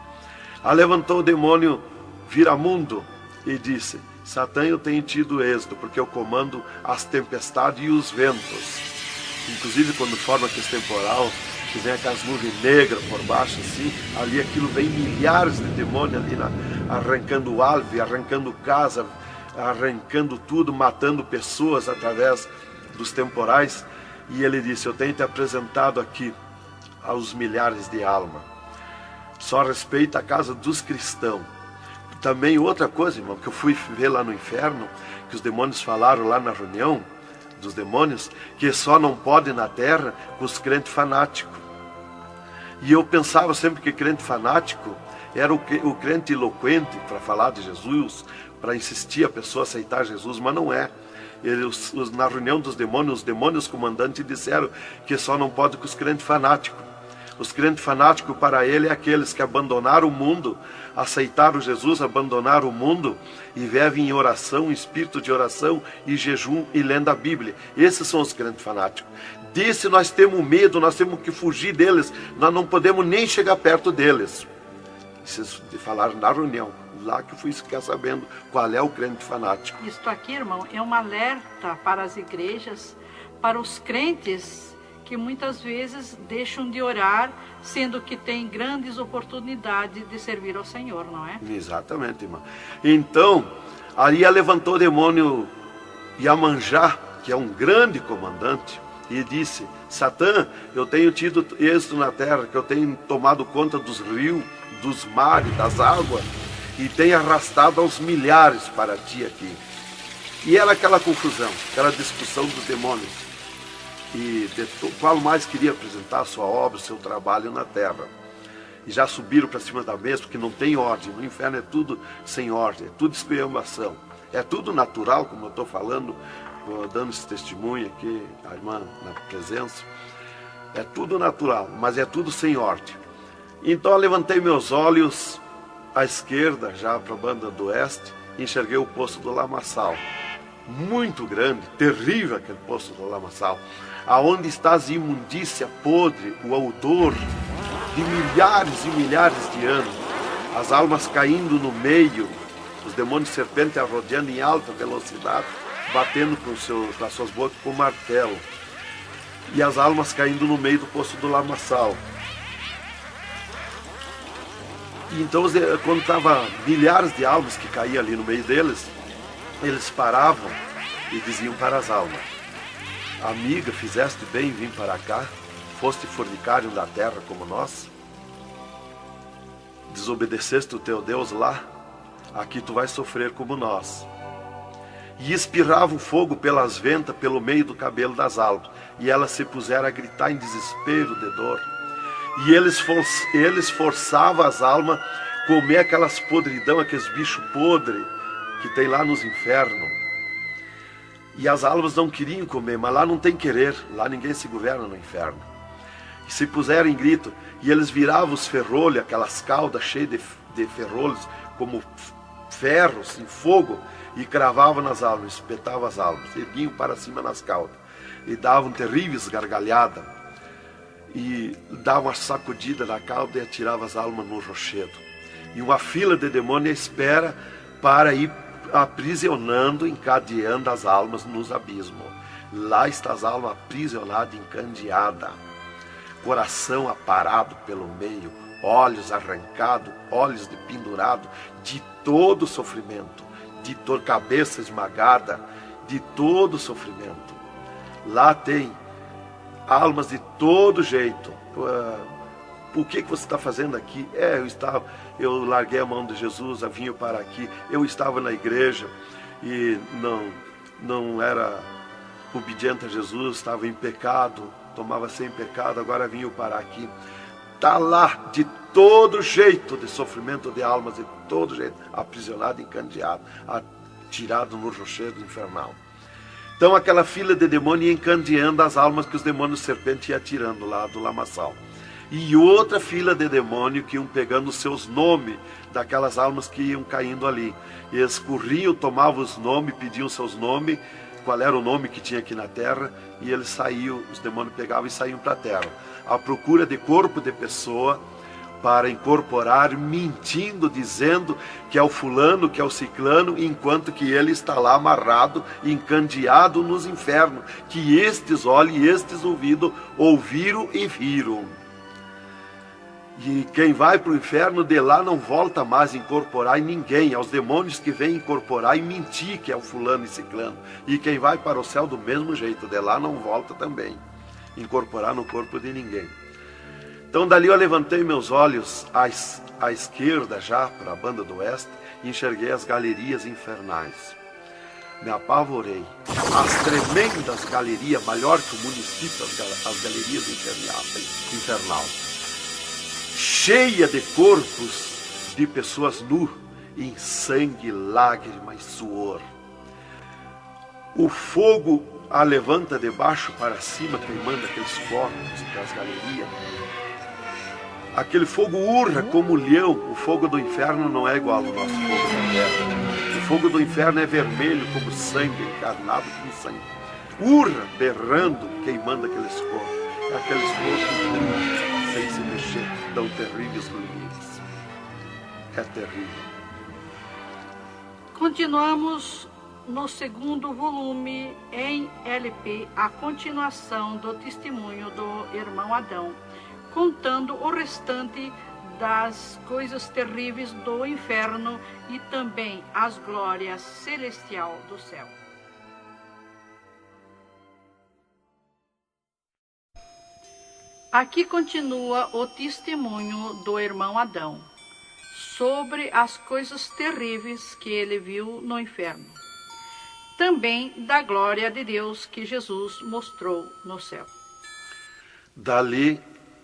Levantou o demônio Viramundo e disse: Satã, eu tenho tido êxito, porque eu comando as tempestades e os ventos. Inclusive quando forma aquele temporal, que vem aquelas nuvens negras por baixo assim, ali aquilo vem milhares de demônios ali arrancando árvore, arrancando casa, arrancando tudo, matando pessoas através dos temporais. E ele disse: eu tenho te apresentado aqui aos milhares de almas. Só respeita a casa dos cristãos. Também outra coisa, irmão, que eu fui ver lá no inferno, que os demônios falaram lá na reunião dos demônios, que só não pode na terra com os crentes fanáticos. E eu pensava sempre que crente fanático era o crente eloquente para falar de Jesus, para insistir a pessoa a aceitar Jesus, mas não é. Na reunião dos demônios, os demônios comandantes disseram que só não pode com os crentes fanáticos. Os crentes fanáticos para ele é aqueles que abandonaram o mundo, aceitaram Jesus, abandonaram o mundo e vivem em oração, em espírito de oração e jejum e lendo a Bíblia. Esses são os crentes fanáticos. Disse: nós temos medo, nós temos que fugir deles, nós não podemos nem chegar perto deles. Vocês falaram na reunião, lá que eu fui ficar sabendo qual é o crente fanático. Isto aqui, irmão, é um alerta para as igrejas, para os crentes que muitas vezes deixam de orar, sendo que tem grandes oportunidades de servir ao Senhor, não é? Exatamente, irmão. Então, ali levantou o demônio Iemanjá, que é um grande comandante, e disse: Satã, eu tenho tido êxito na terra, que eu tenho tomado conta dos rios, dos mares, das águas, e tenho arrastado aos milhares para ti aqui. E era aquela confusão, aquela discussão dos demônios. E qual mais queria apresentar a sua obra, o seu trabalho na terra. E já subiram para cima da mesa, porque não tem ordem. No inferno é tudo sem ordem, é tudo esculhambação. É tudo natural, como eu estou falando, dando esse testemunho aqui, a irmã na presença. É tudo natural, mas é tudo sem ordem. Então eu levantei meus olhos à esquerda, já para a banda do oeste, e enxerguei o poço do lamaçal. Muito grande, terrível aquele poço do lamaçal, aonde está a imundícia podre, o odor de milhares e milhares de anos, as almas caindo no meio, os demônios serpentes rodeando em alta velocidade, batendo com as suas bocas com martelo, e as almas caindo no meio do poço do lamaçal. E então, quando estava milhares de almas que caíam ali no meio deles, eles paravam e diziam para as almas: amiga, fizeste bem em vir para cá? Foste fornicário da terra como nós? Desobedeceste o teu Deus lá? Aqui tu vais sofrer como nós. E espirrava o fogo pelas ventas, pelo meio do cabelo das almas, e elas se puseram a gritar em desespero de dor. E eles forçavam as almas a comer aquelas podridão, aqueles bichos podres que tem lá nos infernos. E as almas não queriam comer, mas lá não tem querer, lá ninguém se governa no inferno. E se puseram em grito, e eles viravam os ferrolhos, aquelas caudas cheias de ferrolhos, como ferros em fogo, e cravavam nas almas, espetavam as almas, erguiam para cima nas caudas, e davam terríveis gargalhadas, e davam uma sacudida na cauda e atiravam as almas no rochedo. E uma fila de demônios espera para ir aprisionando, encadeando as almas nos abismos. Lá está as almas aprisionadas, encandeadas, coração aparado pelo meio, olhos arrancados, olhos de pendurado, de todo sofrimento, de cabeça esmagada, de todo sofrimento. Lá tem almas de todo jeito. O que você está fazendo aqui? Eu larguei a mão de Jesus, vim para aqui. Eu estava na igreja e não era obediente a Jesus, estava em pecado, tomava sem pecado, agora vim para aqui. Está lá de todo jeito de sofrimento de almas, de todo jeito, aprisionado, encandeado, atirado no rochedo infernal. Então aquela fila de demônios ia encandeando as almas que os demônios serpentes iam tirando lá do lamaçal. E outra fila de demônio que iam pegando os seus nomes daquelas almas que iam caindo ali. E eles corriam, tomavam os nomes, pediam seus nomes, qual era o nome que tinha aqui na terra, e eles saíam, os demônios pegavam e saíam para a terra, à procura de corpo de pessoa, para incorporar, mentindo, dizendo que é o fulano, que é o ciclano, enquanto que ele está lá amarrado, encandeado nos infernos, que estes olhos e estes ouvidos ouviram e viram. E quem vai para o inferno de lá não volta mais a incorporar em ninguém, aos demônios que vêm incorporar e mentir que é o fulano e ciclano. E quem vai para o céu do mesmo jeito, de lá não volta também, incorporar no corpo de ninguém. Então dali eu levantei meus olhos à esquerda já, para a banda do oeste, e enxerguei as galerias infernais. Me apavorei. As tremendas galerias, maior que o município, as galerias infernal, cheia de corpos de pessoas nu, em sangue, lágrimas, suor. O fogo a levanta de baixo para cima, queimando aqueles corpos das galerias. Aquele fogo urra como leão. O fogo do inferno não é igual ao nosso fogo da terra. O fogo do inferno é vermelho como sangue, encarnado como sangue. Urra, berrando, queimando aqueles corpos. Aqueles corpos sem se mexer, dão terríveis grunhidos. É terrível. Continuamos no segundo volume em LP, a continuação do testemunho do irmão Adão, contando o restante das coisas terríveis do inferno e também as glórias celestial do céu. Aqui continua o testemunho do irmão Adão sobre as coisas terríveis que ele viu no inferno. Também da glória de Deus que Jesus mostrou no céu. Dali,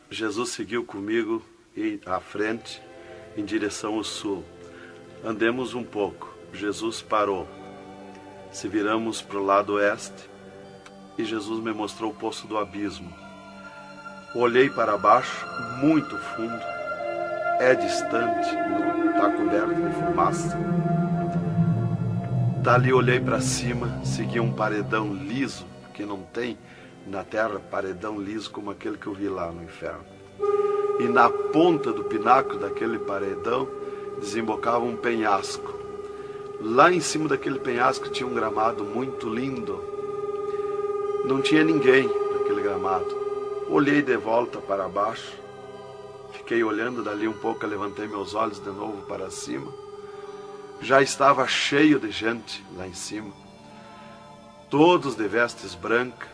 Jesus seguiu comigo à frente, em direção ao sul. Andemos um pouco. Jesus parou. Se viramos para o lado oeste, e Jesus me mostrou o poço do abismo. Olhei para baixo, muito fundo. É distante, está coberto de fumaça. Dali olhei para cima, segui um paredão liso, porque não tem na terra paredão liso como aquele que eu vi lá no inferno. E na ponta do pináculo daquele paredão desembocava um penhasco. Lá em cima daquele penhasco tinha um gramado muito lindo. Não tinha ninguém naquele gramado. Olhei de volta para baixo, fiquei olhando dali um pouco, levantei meus olhos de novo para cima. Já estava cheio de gente lá em cima, todos de vestes brancas,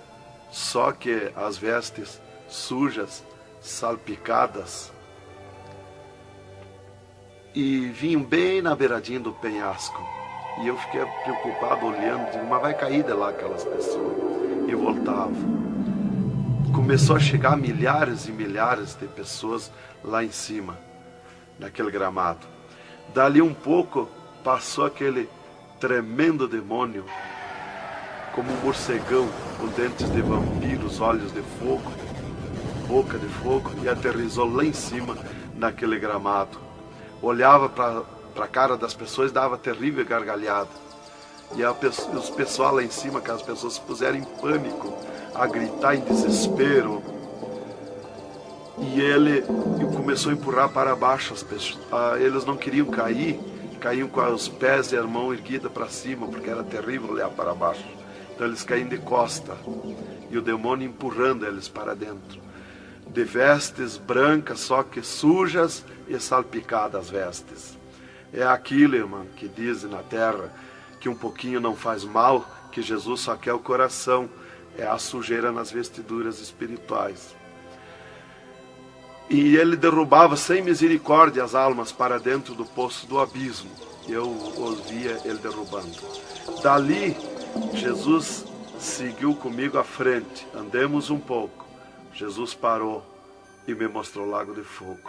só que as vestes sujas, salpicadas, e vinham bem na beiradinha do penhasco. E eu fiquei preocupado olhando, digo, mas vai cair de lá aquelas pessoas. E voltava. Começou a chegar milhares e milhares de pessoas lá em cima, naquele gramado. Dali um pouco, passou aquele tremendo demônio, como um morcegão, com dentes de vampiros, olhos de fogo, boca de fogo, e aterrissou lá em cima, naquele gramado. Olhava para a cara das pessoas e dava terrível gargalhada. E os pessoal lá em cima, aquelas pessoas se puseram em pânico, a gritar em desespero. E ele começou a empurrar para baixo as pessoas. Eles não queriam cair, caíam com os pés e a mão erguida para cima, porque era terrível olhar para baixo. Então eles caíam de costa, e o demônio empurrando eles para dentro. De vestes brancas, só que sujas e salpicadas as vestes. É aquilo, irmã, que dizem na terra, que um pouquinho não faz mal, que Jesus só quer o coração. É a sujeira nas vestiduras espirituais. E ele derrubava sem misericórdia as almas para dentro do poço do abismo. Eu ouvia ele derrubando. Dali, Jesus seguiu comigo à frente. Andemos um pouco. Jesus parou e me mostrou o lago de fogo.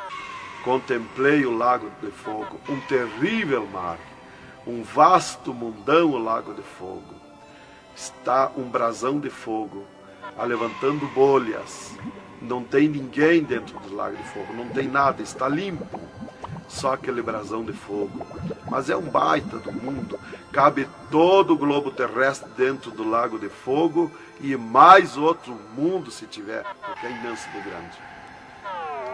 Contemplei o lago de fogo, um terrível mar, um vasto mundão o lago de fogo. Está um brasão de fogo, levantando bolhas. Não tem ninguém dentro do lago de fogo, não tem nada, está limpo. Só aquele brasão de fogo. Mas é um baita do mundo, cabe todo o globo terrestre dentro do lago de fogo e mais outro mundo se tiver, porque é imenso de grande.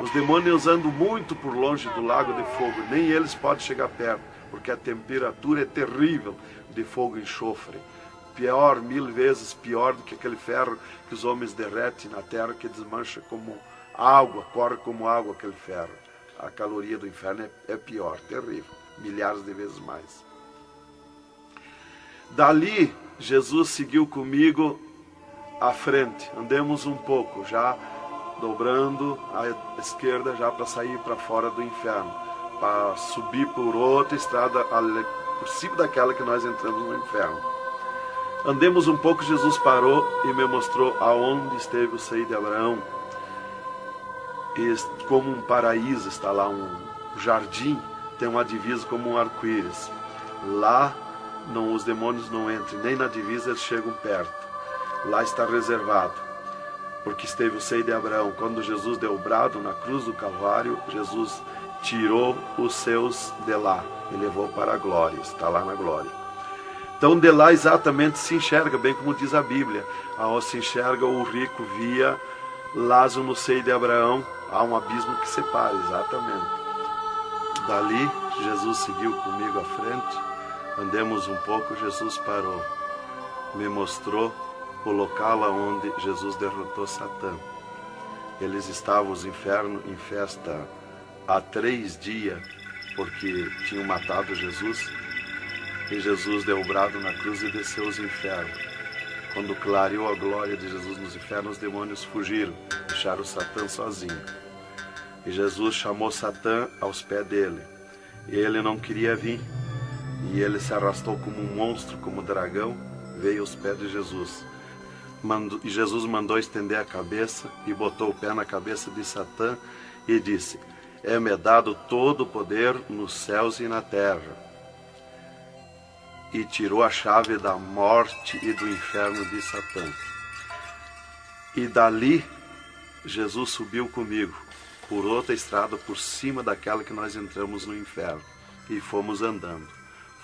Os demônios andam muito por longe do lago de fogo, nem eles podem chegar perto, porque a temperatura é terrível de fogo e enxofre. Pior, 1000 vezes pior do que aquele ferro que os homens derretem na terra, que desmancha como água, corre como água aquele ferro. A caloria do inferno é pior, terrível, milhares de vezes mais. Dali, Jesus seguiu comigo à frente, andemos um pouco, já dobrando à esquerda, já para sair para fora do inferno, para subir por outra estrada, por cima daquela que nós entramos no inferno. Andemos um pouco, Jesus parou e me mostrou aonde esteve o seio de Abraão. E como um paraíso está lá, um jardim, tem uma divisa como um arco-íris. Lá os demônios não entram, nem na divisa eles chegam perto. Lá está reservado, porque esteve o seio de Abraão. Quando Jesus deu o brado na cruz do Calvário, Jesus tirou os seus de lá e levou para a glória, está lá na glória. Então de lá exatamente se enxerga, bem como diz a Bíblia, aonde se enxerga o rico via Lázaro no seio de Abraão, há um abismo que separa, exatamente. Dali Jesus seguiu comigo à frente, andemos um pouco, Jesus parou, me mostrou o local onde Jesus derrotou Satã. Eles estavam, os infernos, em festa há 3 dias, porque tinham matado Jesus. E Jesus deu o brado na cruz e desceu os infernos. Quando clareou a glória de Jesus nos infernos, os demônios fugiram, deixaram Satã sozinho. E Jesus chamou Satã aos pés dele. E ele não queria vir. E ele se arrastou como um monstro, como um dragão, veio aos pés de Jesus. E Jesus mandou estender a cabeça e botou o pé na cabeça de Satã e disse: é-me dado todo o poder nos céus e na terra. E tirou a chave da morte e do inferno de Satã. E dali, Jesus subiu comigo, por outra estrada, por cima daquela que nós entramos no inferno. E fomos andando,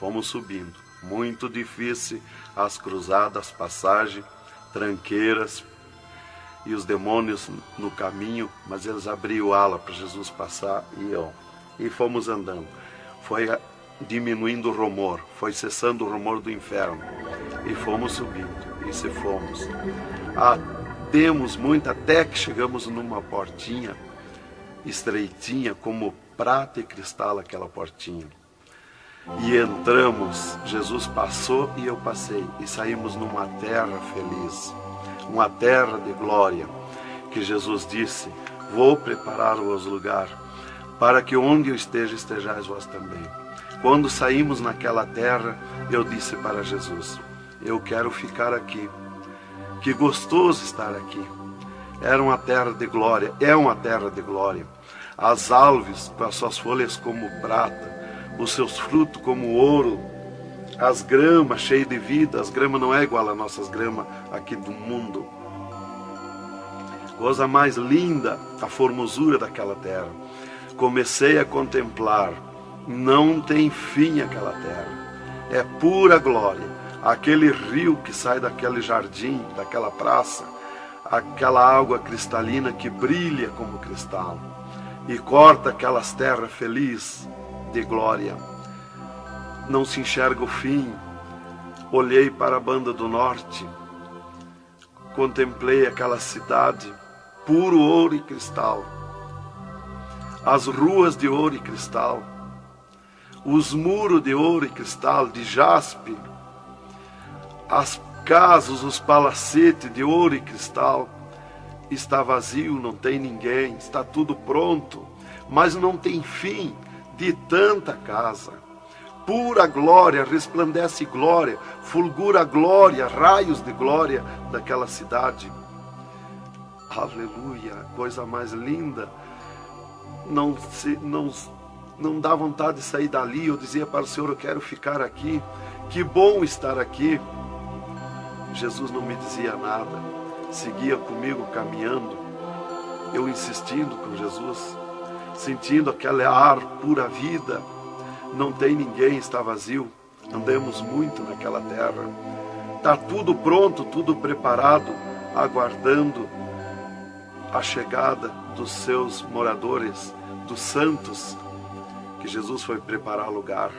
fomos subindo. Muito difícil, as cruzadas, as passagens, tranqueiras, e os demônios no caminho, mas eles abriam ala para Jesus passar e fomos andando. Foi diminuindo o rumor, foi cessando o rumor do inferno, e fomos subindo, e se fomos. Demos muito, até que chegamos numa portinha estreitinha, como prata e cristal aquela portinha. E entramos, Jesus passou e eu passei, e saímos numa terra feliz, uma terra de glória, que Jesus disse: vou preparar-vos lugar, para que onde eu esteja, estejais vós também. Quando saímos naquela terra, eu disse para Jesus: eu quero ficar aqui. Que gostoso estar aqui. Era uma terra de glória, é uma terra de glória. As árvores com as suas folhas como prata, os seus frutos como ouro, as gramas cheias de vida. As gramas não é igual às nossas gramas aqui do mundo. Coisa mais linda, a formosura daquela terra. Comecei a contemplar. Não tem fim aquela terra, é pura glória. Aquele rio que sai daquele jardim, daquela praça, aquela água cristalina que brilha como cristal e corta aquelas terras felizes de glória. Não se enxerga o fim. Olhei para a banda do norte, contemplei aquela cidade, puro ouro e cristal, as ruas de ouro e cristal, os muros de ouro e cristal, de jaspe, as casas, os palacetes de ouro e cristal. Está vazio, não tem ninguém, está tudo pronto, mas não tem fim de tanta casa. Pura glória, resplandece glória, fulgura glória, raios de glória daquela cidade. Aleluia, coisa mais linda. Não dá vontade de sair dali. Eu dizia para o Senhor: eu quero ficar aqui, que bom estar aqui. Jesus não me dizia nada, seguia comigo caminhando, eu insistindo com Jesus, sentindo aquele ar pura vida. Não tem ninguém, está vazio. andemos muito naquela terra. Está tudo pronto, tudo preparado, aguardando a chegada dos seus moradores, dos santos, que Jesus foi preparar lugar.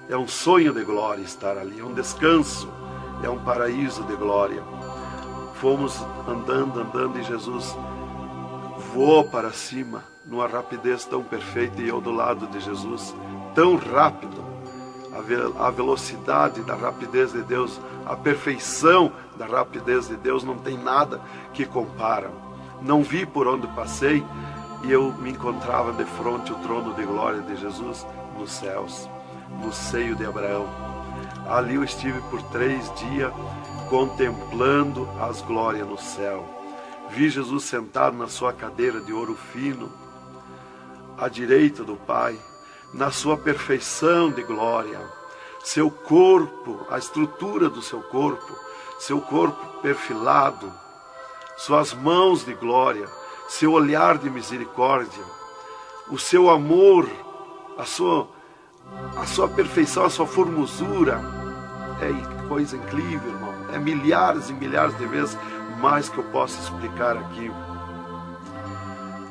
É um sonho de glória estar ali, é um descanso, é um paraíso de glória. Fomos andando e Jesus voou para cima, numa rapidez tão perfeita, e eu do lado de Jesus, tão rápido. A velocidade da rapidez de Deus, a perfeição da rapidez de Deus, não tem nada que compara. Não vi por onde passei, e eu me encontrava de frente ao trono de glória de Jesus nos céus, no seio de Abraão. Ali eu estive por 3 dias contemplando as glórias no céu. Vi Jesus sentado na sua cadeira de ouro fino, à direita do Pai, na sua perfeição de glória. Seu corpo, a estrutura do seu corpo perfilado, suas mãos de glória, seu olhar de misericórdia, o seu amor, a sua perfeição, a sua formosura. É coisa incrível, irmão. É milhares e milhares de vezes mais que eu posso explicar aqui.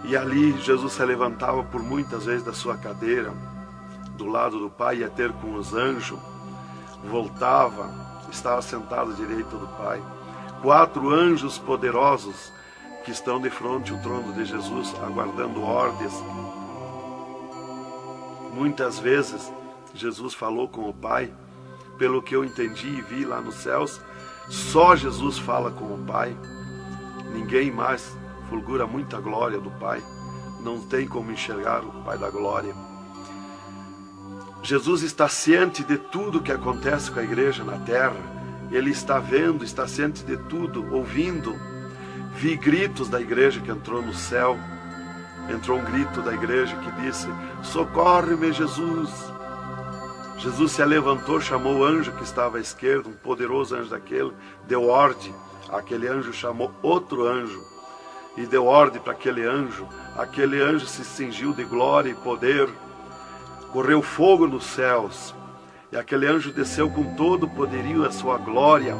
E ali Jesus se levantava por muitas vezes da sua cadeira, do lado do Pai, ia ter com os anjos, voltava, estava sentado à direita do Pai. 4 anjos poderosos que estão de frente ao trono de Jesus, aguardando ordens. Muitas vezes Jesus falou com o Pai, pelo que eu entendi e vi lá nos céus, só Jesus fala com o Pai, ninguém mais. Fulgura muita glória do Pai, não tem como enxergar o Pai da glória. Jesus está ciente de tudo que acontece com a igreja na terra, Ele está vendo, está ciente de tudo, ouvindo. Vi gritos da igreja que entrou no céu, entrou um grito da igreja que disse: socorre-me, Jesus. Jesus se levantou, chamou o anjo que estava à esquerda, um poderoso anjo daquele, deu ordem. Aquele anjo chamou outro anjo e deu ordem para aquele anjo. Aquele anjo se cingiu de glória e poder, correu fogo nos céus, e aquele anjo desceu com todo o poderio e a sua glória,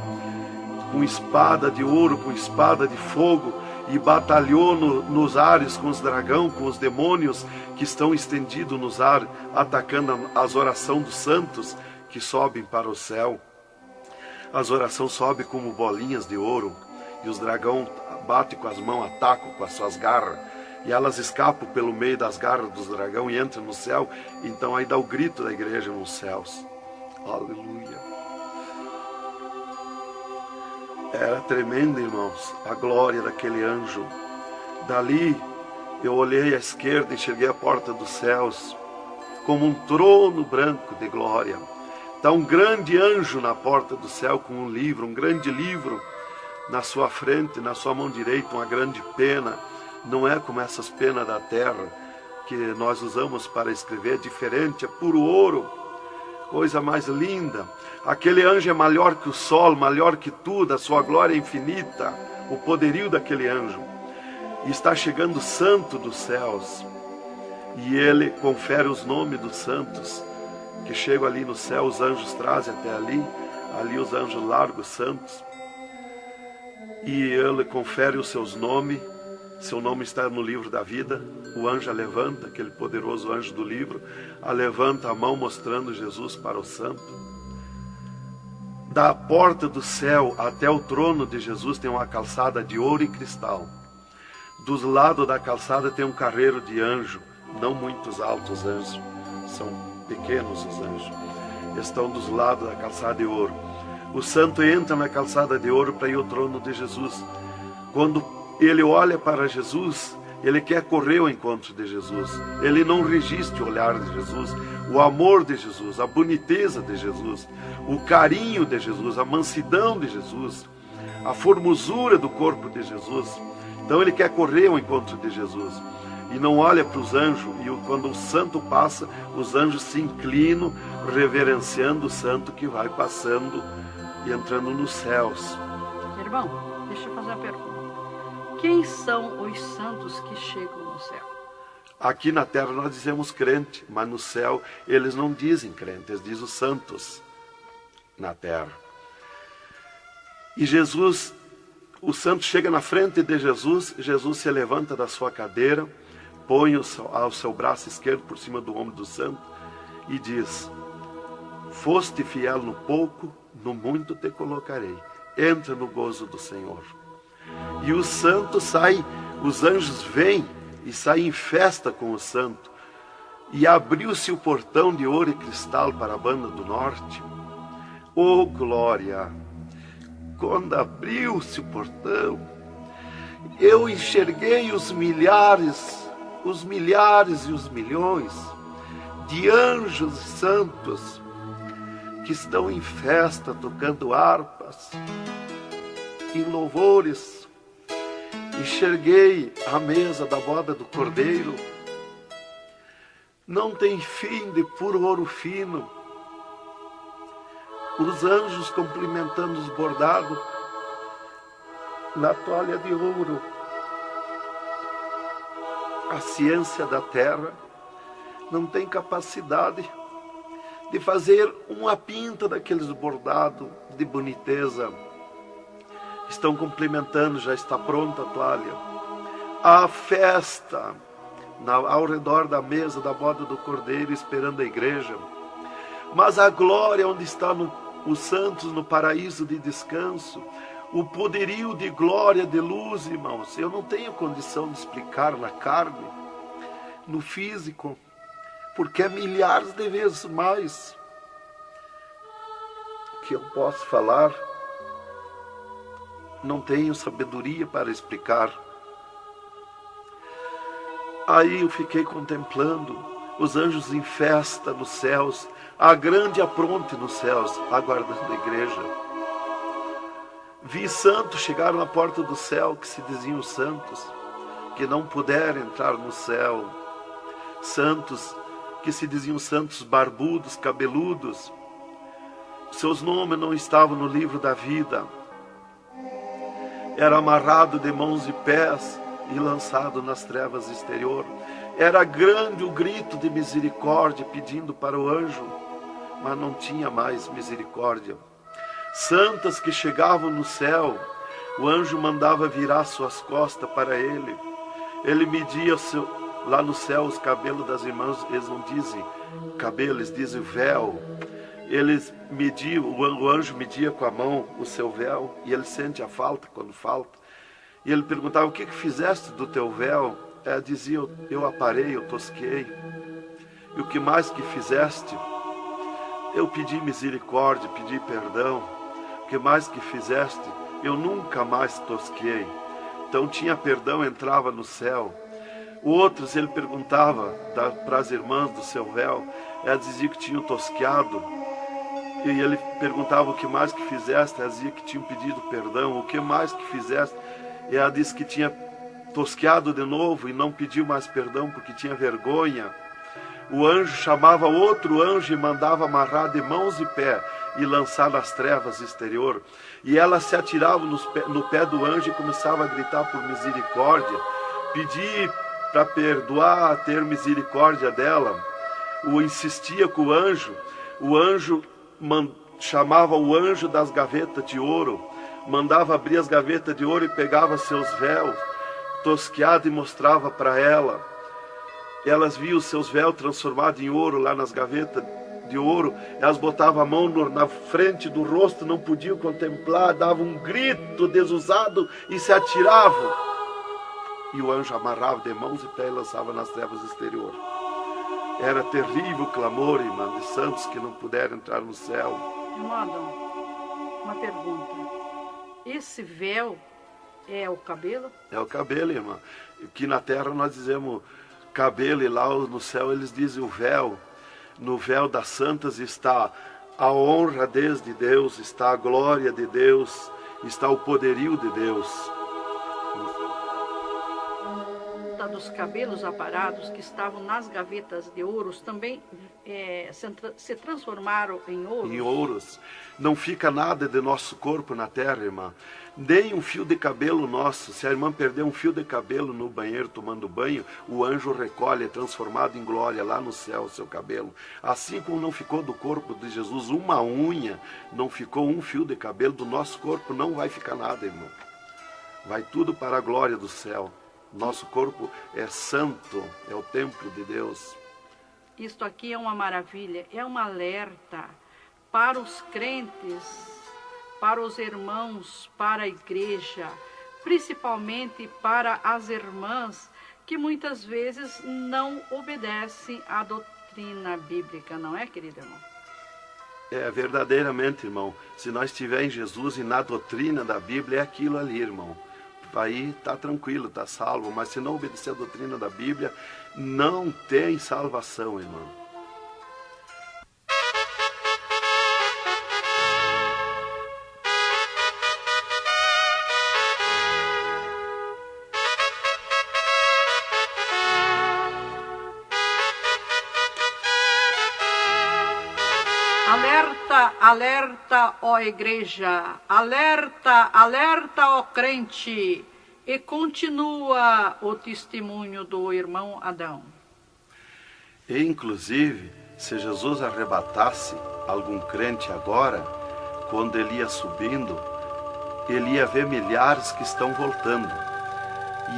com espada de ouro, com espada de fogo, e batalhou nos ares com os dragão, com os demônios que estão estendidos nos ares, atacando as orações dos santos que sobem para o céu. As orações sobem como bolinhas de ouro, e os dragão batem com as mãos, atacam com as suas garras, e elas escapam pelo meio das garras dos dragão e entram no céu. Então aí dá o grito da igreja nos céus. Aleluia. Era tremendo, irmãos, a glória daquele anjo. Dali eu olhei à esquerda e enxerguei a porta dos céus, como um trono branco de glória. Está um grande anjo na porta do céu com um livro, um grande livro na sua frente, na sua mão direita, uma grande pena. Não é como essas penas da terra que nós usamos para escrever, é diferente, é puro ouro, coisa mais linda. Aquele anjo é maior que o sol, maior que tudo, a sua glória é infinita, o poderio daquele anjo. E está chegando o santo dos céus, e ele confere os nomes dos santos que chegam ali no céu. Os anjos trazem até ali os anjos largam os santos, e ele confere os seus nomes. Seu nome está no livro da vida. O anjo a levanta, aquele poderoso anjo do livro, a levanta a mão mostrando Jesus para o santo. Da porta do céu até o trono de Jesus tem uma calçada de ouro e cristal. Dos lados da calçada tem um carreiro de anjo, não muitos altos anjos, são pequenos os anjos. Estão dos lados da calçada de ouro. O santo entra na calçada de ouro para ir ao trono de Jesus. Quando ele olha para Jesus, ele quer correr ao encontro de Jesus. Ele não resiste o olhar de Jesus, o amor de Jesus, a boniteza de Jesus, o carinho de Jesus, a mansidão de Jesus, a formosura do corpo de Jesus. Então ele quer correr ao encontro de Jesus e não olha para os anjos. E quando o santo passa, os anjos se inclinam, reverenciando o santo que vai passando e entrando nos céus. Irmão, deixa eu fazer uma pergunta. Quem são os santos que chegam no céu? Aqui na terra nós dizemos crente, mas no céu eles não dizem crente, eles dizem os santos. na terra. E Jesus, o santo chega na frente de Jesus, Jesus se levanta da sua cadeira, põe o seu braço esquerdo por cima do ombro do santo e diz: foste fiel no pouco, no muito te colocarei. Entra no gozo do Senhor. E o santo sai, os anjos vêm e saem em festa com o santo. E abriu-se o portão de ouro e cristal para a banda do norte. Oh, glória! Quando abriu-se o portão, eu enxerguei os milhares e os milhões de anjos santos que estão em festa, tocando harpas, em louvores. Enxerguei a mesa da boda do Cordeiro, não tem fim, de puro ouro fino. Os anjos cumprimentando os bordados na toalha de ouro. A ciência da terra não tem capacidade de fazer uma pinta daqueles bordados de boniteza. Estão cumprimentando, já está pronta a toalha. A festa ao redor da mesa da boda do Cordeiro, esperando a igreja. Mas a glória onde estão os santos no paraíso de descanso, o poderio de glória, de luz, irmãos, eu não tenho condição de explicar na carne, no físico, porque é milhares de vezes mais que eu posso falar. Não tenho sabedoria para explicar. Aí eu fiquei contemplando os anjos em festa nos céus, a grande apronte nos céus, aguardando a igreja. Vi santos chegar na porta do céu, que se diziam santos, que não puderam entrar no céu. Santos que se diziam santos barbudos, cabeludos. Seus nomes não estavam no livro da vida. Era amarrado de mãos e pés e lançado nas trevas exterior. Era grande o grito de misericórdia pedindo para o anjo, mas não tinha mais misericórdia. Santas que chegavam no céu, o anjo mandava virar suas costas para ele. Ele media lá no céu os cabelos das irmãs, eles não dizem cabelo, eles dizem véu. Eles mediam, o anjo media com a mão o seu véu, e ele sente a falta quando falta. E ele perguntava: o que fizeste do teu véu? Ela dizia: eu aparei, eu tosquei. E o que mais que fizeste? Eu pedi misericórdia, pedi perdão. O que mais que fizeste? Eu nunca mais tosquei. Então tinha perdão, entrava no céu. Outros ele perguntava para as irmãs do seu véu. Ela dizia que tinham tosqueado. E ele perguntava: o que mais que fizeste? Ela dizia que tinham pedido perdão. O que mais que fizeste? E ela disse que tinha tosqueado de novo e não pediu mais perdão porque tinha vergonha. O anjo chamava outro anjo e mandava amarrar de mãos e pé e lançar nas trevas exterior. E ela se atirava no pé do anjo e começava a gritar por misericórdia, pedir para perdoar, ter misericórdia dela. Insistia com o anjo chamava o anjo das gavetas de ouro, mandava abrir as gavetas de ouro e pegava seus véus tosqueados e mostrava para ela. Elas viam os seus véus transformados em ouro lá nas gavetas de ouro. Elas botavam a mão na frente do rosto, não podiam contemplar, davam um grito desusado e se atiravam. E o anjo amarrava de mãos e pés e lançava nas trevas exterior. Era terrível o clamor, irmã, de santos que não puderam entrar no céu. Irmão Adão, uma pergunta. Esse véu é o cabelo? É o cabelo, irmã. Que na terra nós dizemos cabelo e lá no céu eles dizem o véu. No véu das santas está a honra desde Deus, está a glória de Deus, está o poderio de Deus. Dos cabelos aparados que estavam nas gavetas de ouros também se transformaram em ouros? Em ouros. Não fica nada de nosso corpo na terra, irmã. Nem um fio de cabelo nosso. Se a irmã perder um fio de cabelo no banheiro tomando banho, o anjo recolhe, é transformado em glória lá no céu o seu cabelo. Assim como não ficou do corpo de Jesus uma unha, não ficou um fio de cabelo, do nosso corpo não vai ficar nada, irmão. Vai tudo para a glória do céu. Nosso corpo é santo, é o templo de Deus. Isto aqui é uma maravilha, é um alerta para os crentes, para os irmãos, para a igreja, principalmente para as irmãs que muitas vezes não obedecem à doutrina bíblica, não é, querido irmão? É, verdadeiramente, irmão. Se nós estivermos em Jesus e na doutrina da Bíblia, é aquilo ali, irmão. Aí está tranquilo, está salvo. Mas se não obedecer a doutrina da Bíblia, não tem salvação, irmão. Alerta, alerta, ó igreja, alerta, alerta, ó crente. E continua o testemunho do irmão Adão. E, inclusive, se Jesus arrebatasse algum crente agora, quando ele ia subindo, ele ia ver milhares que estão voltando.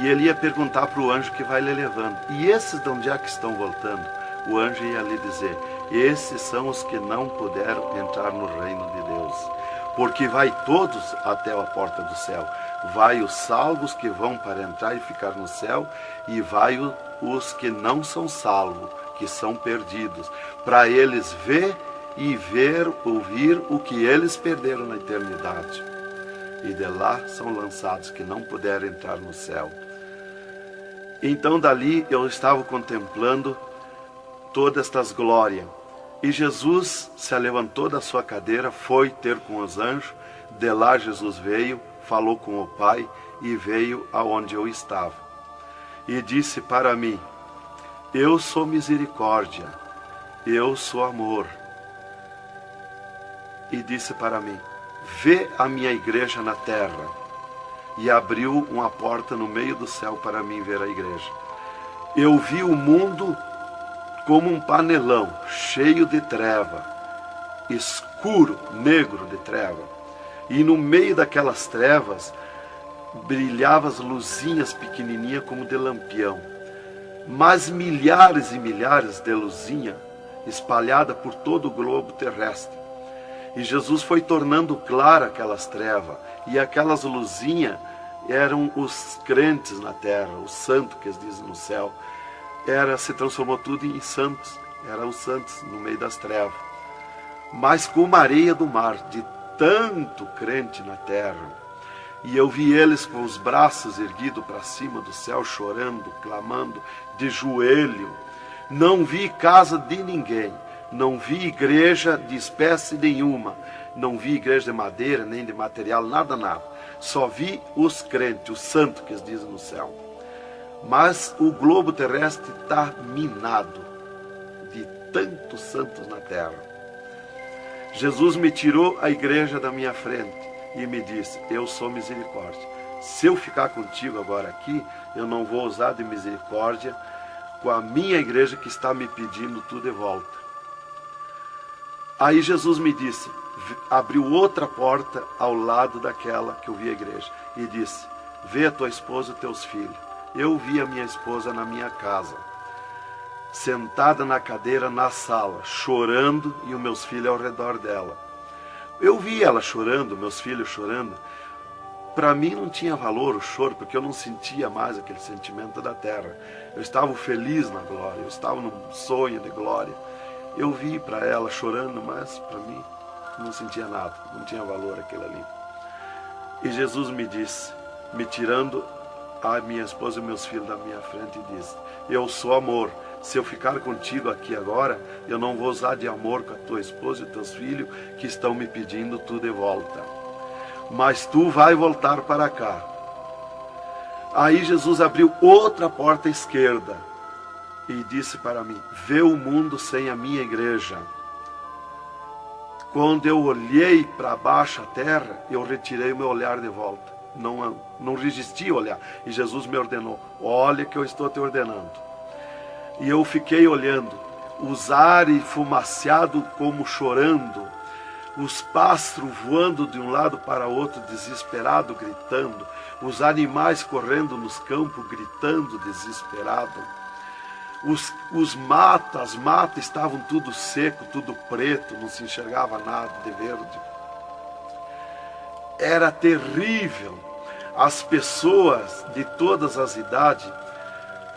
E ele ia perguntar para o anjo que vai lhe levando. E esses de onde é que estão voltando? O anjo ia lhe dizer: esses são os que não puderam entrar no reino de Deus. Porque vai todos até a porta do céu. Vai os salvos que vão para entrar e ficar no céu, e vai os que não são salvos, que são perdidos, para eles ouvir o que eles perderam na eternidade. E de lá são lançados que não puderam entrar no céu. Então dali eu estava contemplando todas estas glórias. E Jesus se levantou da sua cadeira, foi ter com os anjos. De lá Jesus veio, falou com o Pai e veio aonde eu estava. E disse para mim: eu sou misericórdia, eu sou amor. E disse para mim: vê a minha igreja na terra. E abriu uma porta no meio do céu para mim ver a igreja. Eu vi o mundo como um panelão, cheio de treva, escuro, negro de treva. E no meio daquelas trevas, brilhavam as luzinhas pequenininhas como de lampião. Mas milhares e milhares de luzinhas espalhadas por todo o globo terrestre. E Jesus foi tornando clara aquelas trevas. E aquelas luzinhas eram os crentes na terra, os santos que eles dizem no céu. Se transformou tudo em santos, eram os santos no meio das trevas. Mas como a areia do mar, de tanto crente na terra. E eu vi eles com os braços erguidos para cima do céu, chorando, clamando, de joelho. Não vi casa de ninguém, não vi igreja de espécie nenhuma, não vi igreja de madeira, nem de material, nada. Só vi os crentes, os santos que eles dizem no céu. Mas o globo terrestre está minado de tantos santos na terra. Jesus me tirou a igreja da minha frente e me disse: eu sou misericórdia. Se eu ficar contigo agora aqui, eu não vou usar de misericórdia com a minha igreja que está me pedindo tudo de volta. Aí Jesus me disse, abriu outra porta ao lado daquela que eu vi a igreja e disse: vê a tua esposa e teus filhos. Eu vi a minha esposa na minha casa, sentada na cadeira na sala, chorando, e os meus filhos ao redor dela. Eu vi ela chorando, meus filhos chorando. Para mim não tinha valor o choro, porque eu não sentia mais aquele sentimento da terra. Eu estava feliz na glória, eu estava num sonho de glória. Eu vi para ela chorando, mas para mim não sentia nada, não tinha valor aquilo ali. E Jesus me disse, me tirando a minha esposa e meus filhos da minha frente, e disse: eu sou amor. Se eu ficar contigo aqui agora, eu não vou usar de amor com a tua esposa e teus filhos que estão me pedindo tudo de volta. Mas tu vai voltar para cá. Aí Jesus abriu outra porta à esquerda e disse para mim: vê o mundo sem a minha igreja. quando eu olhei para baixo a terra, eu retirei o meu olhar de volta. Não resisti a olhar. E Jesus me ordenou: olha que eu estou te ordenando. E eu fiquei olhando, os ares fumaciados como chorando, os pássaros voando de um lado para outro, desesperado, gritando, os animais correndo nos campos, gritando, desesperado. As matas estavam tudo seco, tudo preto, não se enxergava nada de verde. Era terrível. As pessoas de todas as idades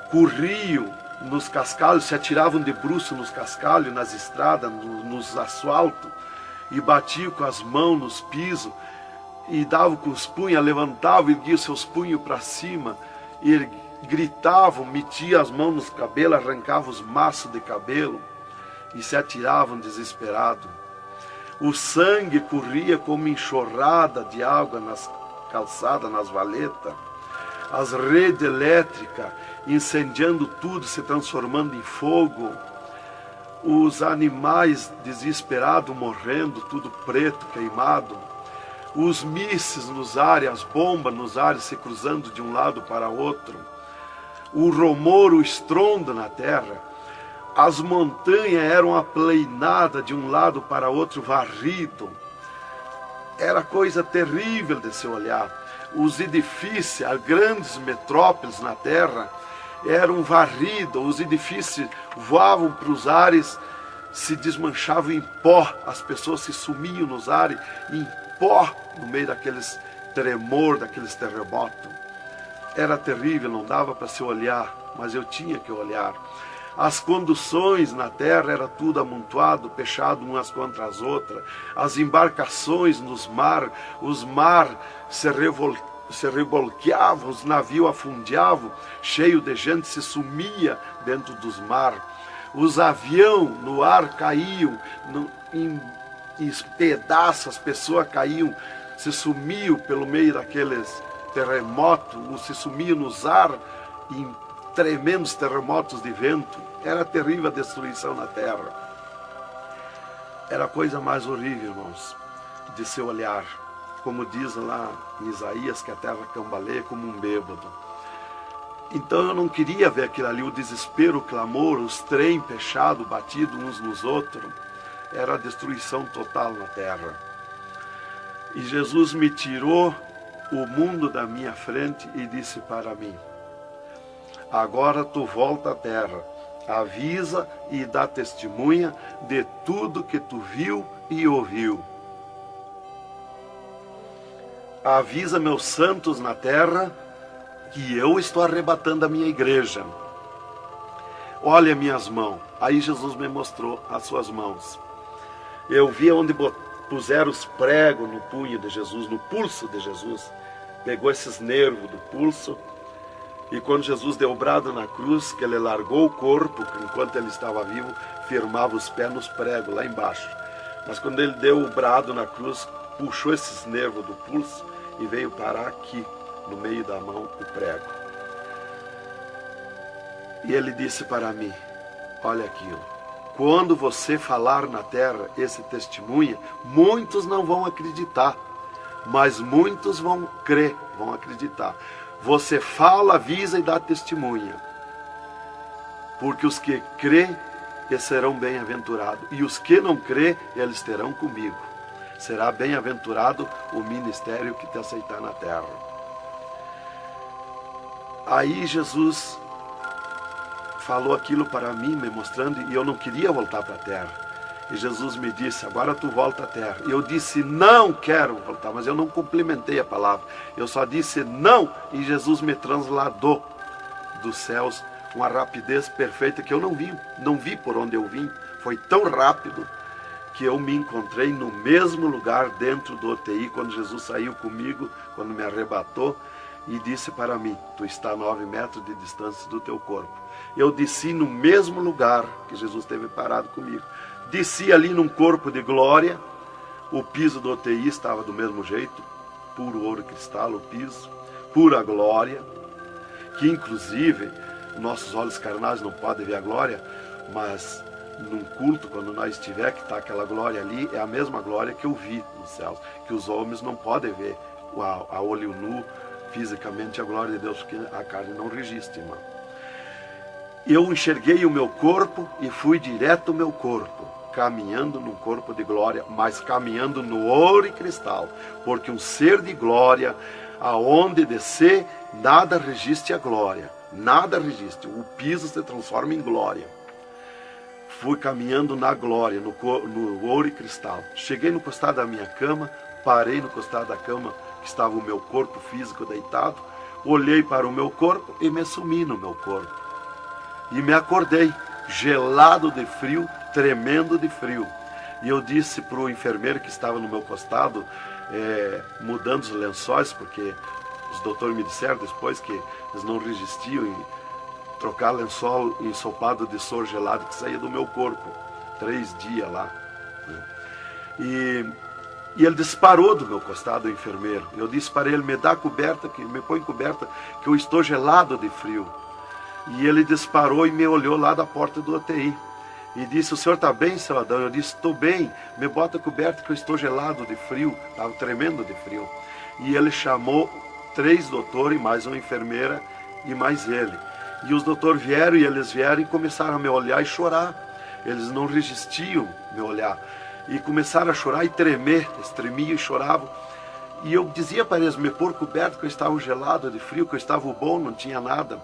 corriam nos cascalhos, se atiravam de bruços nos cascalhos, nas estradas, nos asfaltos, e batiam com as mãos nos pisos, e davam com os punhos, levantavam e erguiam seus punhos para cima, e gritavam, metiam as mãos nos cabelos, arrancavam os maços de cabelo, e se atiravam desesperados. O sangue corria como enxurrada de água nas calçadas, nas valetas. As redes elétricas incendiando tudo, se transformando em fogo. Os animais desesperados morrendo, tudo preto, queimado. Os mísseis nos ares, as bombas nos ares se cruzando de um lado para outro. O rumor, o estrondo na terra. As montanhas eram aplainadas de um lado para outro, varrido. Era coisa terrível de se olhar. Os edifícios, as grandes metrópoles na terra, eram varridos. Os edifícios voavam para os ares, se desmanchavam em pó. As pessoas se sumiam nos ares em pó, no meio daqueles tremor, daqueles terremotos. Era terrível, não dava para se olhar, mas eu tinha que olhar. As conduções na terra era tudo amontoado, fechado umas contra as outras. As embarcações nos mar, os mar se revolqueavam, os navios afundiavam, cheio de gente, se sumia dentro dos mar. Os aviões no ar caíam em pedaços, as pessoas caíam, se sumiam pelo meio daqueles terremotos, se sumiam nos ar em tremendos terremotos de vento. Era terrível a destruição na terra. Era a coisa mais horrível, irmãos, de se olhar. Como diz lá em Isaías, que a terra cambaleia como um bêbado. Então eu não queria ver aquilo ali, o desespero, o clamor, os trens fechados, batidos uns nos outros. Era a destruição total na terra. E Jesus me tirou o mundo da minha frente e disse para mim: agora tu volta à terra, avisa e dá testemunha de tudo que tu viu e ouviu. Avisa meus santos na terra que eu estou arrebatando a minha igreja. Olha minhas mãos. Aí Jesus me mostrou as suas mãos. Eu vi onde puseram os pregos no punho de Jesus, no pulso de Jesus. Pegou esses nervos do pulso. E quando Jesus deu o brado na cruz, que ele largou o corpo, enquanto ele estava vivo, firmava os pés nos pregos, lá embaixo. Mas quando ele deu o brado na cruz, puxou esses nervos do pulso e veio parar aqui, no meio da mão, o prego. E ele disse para mim: olha aquilo, quando você falar na terra esse testemunho, muitos não vão acreditar, mas muitos vão crer, vão acreditar. Você fala, avisa e dá testemunha. Porque os que crê, eles serão bem-aventurados. E os que não crê, eles terão comigo. Será bem-aventurado o ministério que te aceitar na terra. Aí Jesus falou aquilo para mim, me mostrando, e eu não queria voltar para a terra. E Jesus me disse: agora tu volta à terra. E eu disse: não quero voltar, mas eu não complementei a palavra. Eu só disse não, e Jesus me transladou dos céus com uma rapidez perfeita que eu não vi por onde eu vim. Foi tão rápido que eu me encontrei no mesmo lugar dentro do UTI, quando Jesus saiu comigo, quando me arrebatou, e disse para mim: tu está a 9 metros de distância do teu corpo. Eu desci no mesmo lugar que Jesus esteve parado comigo. Desci ali num corpo de glória. O piso do UTI estava do mesmo jeito, puro ouro cristal, o piso, pura glória, que inclusive nossos olhos carnais não podem ver a glória, mas num culto, quando nós estiver, que está aquela glória ali, é a mesma glória que eu vi nos céus, que os homens não podem ver a olho nu, fisicamente, a glória de Deus, porque a carne não registra, irmão. Eu enxerguei o meu corpo e fui direto ao meu corpo, caminhando num corpo de glória, mas caminhando no ouro e cristal, porque um ser de glória, aonde descer, nada resiste a glória, nada resiste, o piso se transforma em glória. Fui caminhando na glória, no ouro e cristal. Cheguei no costado da minha cama, parei no costado da cama, que estava o meu corpo físico deitado, olhei para o meu corpo e me sumi no meu corpo. E me acordei, gelado de frio, tremendo de frio. E eu disse para o enfermeiro que estava no meu costado, mudando os lençóis, porque os doutores me disseram depois que eles não resistiam em trocar lençol ensopado de soro gelado que saía do meu corpo. 3 dias lá. E ele disparou do meu costado, o enfermeiro. Eu disse para ele, me dá coberta, me põe coberta, que eu estou gelado de frio. E ele disparou e me olhou lá da porta do UTI. E disse, o senhor está bem, seu Adão? Eu disse, estou bem, me bota coberta que eu estou gelado de frio. Estava tremendo de frio. E ele chamou 3 doutores, mais uma enfermeira e mais ele. E os doutores vieram e começaram a me olhar e chorar. Eles não resistiam me olhar. E começaram a chorar e tremer, eles tremiam e choravam. E eu dizia para eles me pôr coberto, que eu estava gelado de frio, que eu estava bom, não tinha nada.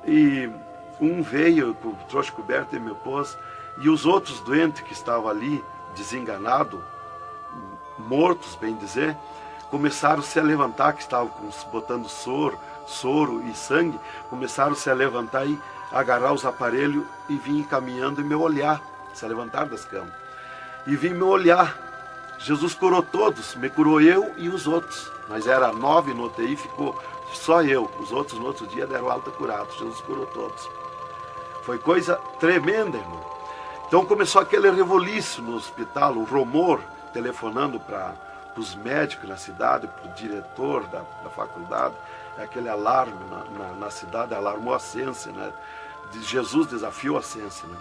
E um veio, trouxe coberto e me pôs. E os outros doentes que estavam ali, desenganados, mortos, bem dizer, começaram a se levantar, que estavam botando soro e sangue, começaram a se levantar e agarrar os aparelhos e vir caminhando e me olhar, se levantar das camas. E vim me olhar. Jesus curou todos, me curou eu e os outros. Mas era 9 no UTI, ficou só eu. Os outros no outro dia deram alta curados. Jesus curou todos. Foi coisa tremenda, irmão. Então começou aquele revoluço no hospital, o rumor, telefonando para os médicos na cidade, para o diretor da faculdade, aquele alarme na cidade, alarmou a ciência, né? Jesus desafiou a ciência, né?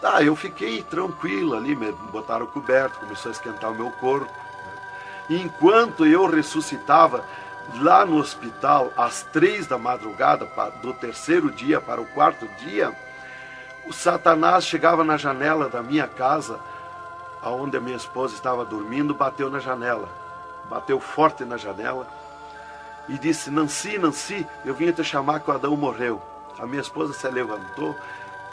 Tá, eu fiquei tranquilo ali, me botaram coberto, começou a esquentar o meu corpo, né? E enquanto eu ressuscitava lá no hospital, às 3 da madrugada, do 3º dia para o 4º dia, o Satanás chegava na janela da minha casa, onde a minha esposa estava dormindo, bateu na janela, bateu forte na janela, e disse, Nancy, Nancy, eu vim te chamar que o Adão morreu. A minha esposa se levantou,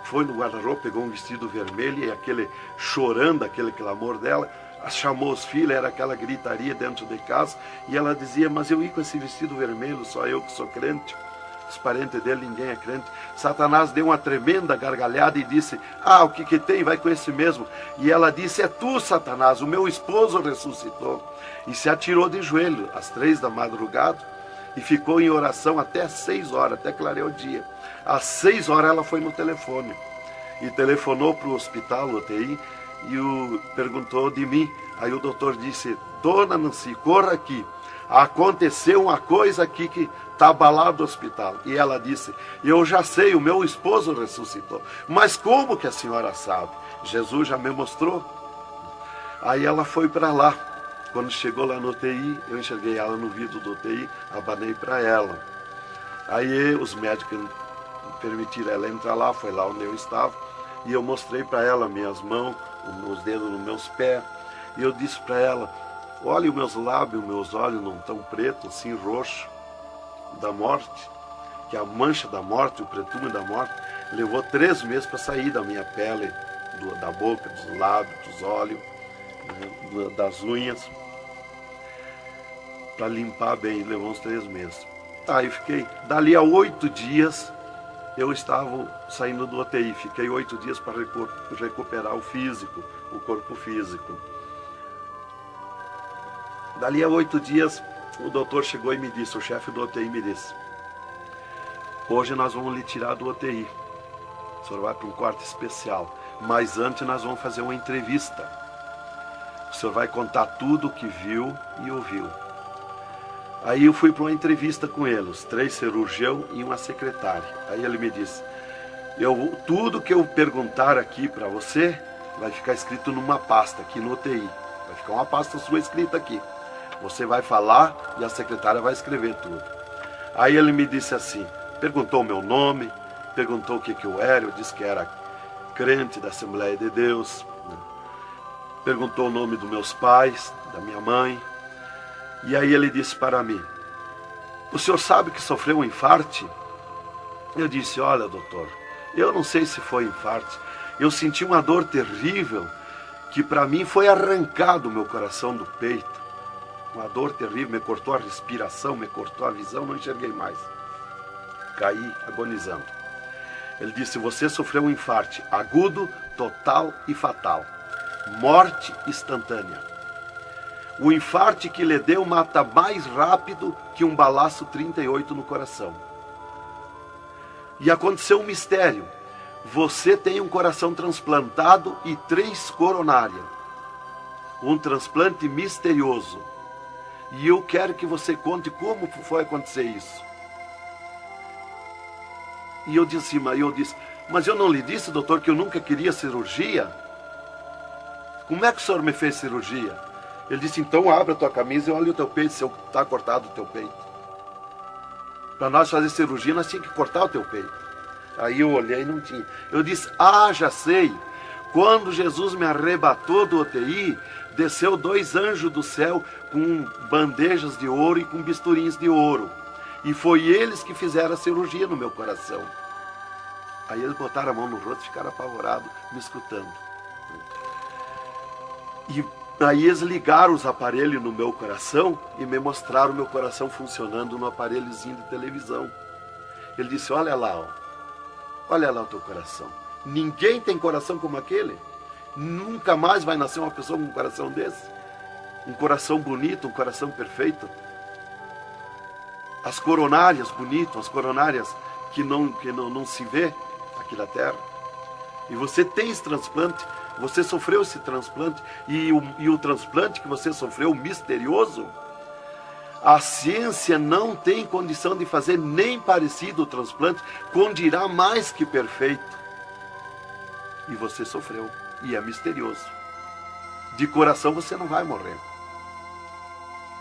foi no guarda-roupa, pegou um vestido vermelho e aquele chorando, aquele clamor dela, chamou os filhos, era aquela gritaria dentro de casa, e ela dizia, mas eu ia com esse vestido vermelho, só eu que sou crente, os parentes dele, ninguém é crente. Satanás deu uma tremenda gargalhada e disse, o que tem, vai com esse mesmo. E ela disse, é tu, Satanás, o meu esposo ressuscitou. E se atirou de joelho às 3 da madrugada e ficou em oração até às 6 horas, até clarear o dia. Às 6 horas ela foi no telefone e telefonou para o hospital, UTI, e perguntou de mim. Aí o doutor disse, dona Nancy, corra aqui, aconteceu uma coisa aqui que está abalado o hospital. E ela disse, eu já sei, o meu esposo ressuscitou. Mas como que a senhora sabe? Jesus já me mostrou. Aí ela foi para lá. Quando chegou lá no UTI, eu enxerguei ela no vidro do UTI, abanei para ela. Aí os médicos permitiram ela entrar lá, foi lá onde eu estava, e eu mostrei para ela minhas mãos, os dedos nos meus pés, e eu disse para ela, olha os meus lábios, meus olhos não estão pretos, assim roxo, da morte, que a mancha da morte, o pretume da morte, levou 3 meses para sair da minha pele, da boca, dos lábios, dos olhos, né, das unhas, para limpar bem, levou uns 3 meses. Tá, eu fiquei, dali a 8 dias, eu estava saindo do UTI, fiquei 8 dias para recuperar o físico, o corpo físico. Dali a 8 dias, o doutor chegou e me disse, o chefe do UTI me disse, hoje nós vamos lhe tirar do UTI, o senhor vai para um quarto especial, mas antes nós vamos fazer uma entrevista. O senhor vai contar tudo o que viu e ouviu. Aí eu fui para uma entrevista com ele, os 3 cirurgiões e uma secretária. Aí ele me disse, Tudo que eu perguntar aqui para você vai ficar escrito numa pasta aqui no UTI. Vai ficar uma pasta sua escrita aqui. Você vai falar e a secretária vai escrever tudo. Aí ele me disse assim, perguntou o meu nome, perguntou o que eu era, eu disse que era crente da Assembleia de Deus, né? Perguntou o nome dos meus pais, da minha mãe, e aí ele disse para mim, o senhor sabe que sofreu um infarte? Eu disse, olha doutor, eu não sei se foi infarte, eu senti uma dor terrível, que para mim foi arrancado o meu coração do peito, uma dor terrível, me cortou a respiração, me cortou a visão, não enxerguei mais, caí agonizando. Ele disse, você sofreu um infarte agudo, total e fatal, morte instantânea. O infarte que lhe deu mata mais rápido que um balaço 38 no coração. E aconteceu um mistério. Você tem um coração transplantado e 3 coronárias. Um transplante misterioso. E eu quero que você conte como foi acontecer isso. E eu disse, mas eu não lhe disse, doutor, que eu nunca queria cirurgia? Como é que o senhor me fez cirurgia? Ele disse, então abre a tua camisa e olha o teu peito, se está cortado o teu peito. Para nós fazer cirurgia, nós tínhamos que cortar o teu peito. Aí eu olhei e não tinha. Eu disse, já sei. Quando Jesus me arrebatou do UTI, desceu 2 anjos do céu com bandejas de ouro e com bisturins de ouro. E foi eles que fizeram a cirurgia no meu coração. Aí eles botaram a mão no rosto e ficaram apavorados, me escutando. E aí eles ligaram os aparelhos no meu coração e me mostraram o meu coração funcionando no aparelhozinho de televisão. Ele disse, olha lá o teu coração. Ninguém tem coração como aquele. Nunca mais vai nascer uma pessoa com um coração desse. Um coração bonito, um coração perfeito. As coronárias bonitas, as coronárias que não se vê aqui na terra. E você tem esse transplante, você sofreu esse transplante, e o transplante que você sofreu, misterioso, a ciência não tem condição de fazer nem parecido o transplante, com dirá mais que perfeito. E você sofreu, e é misterioso. De coração você não vai morrer.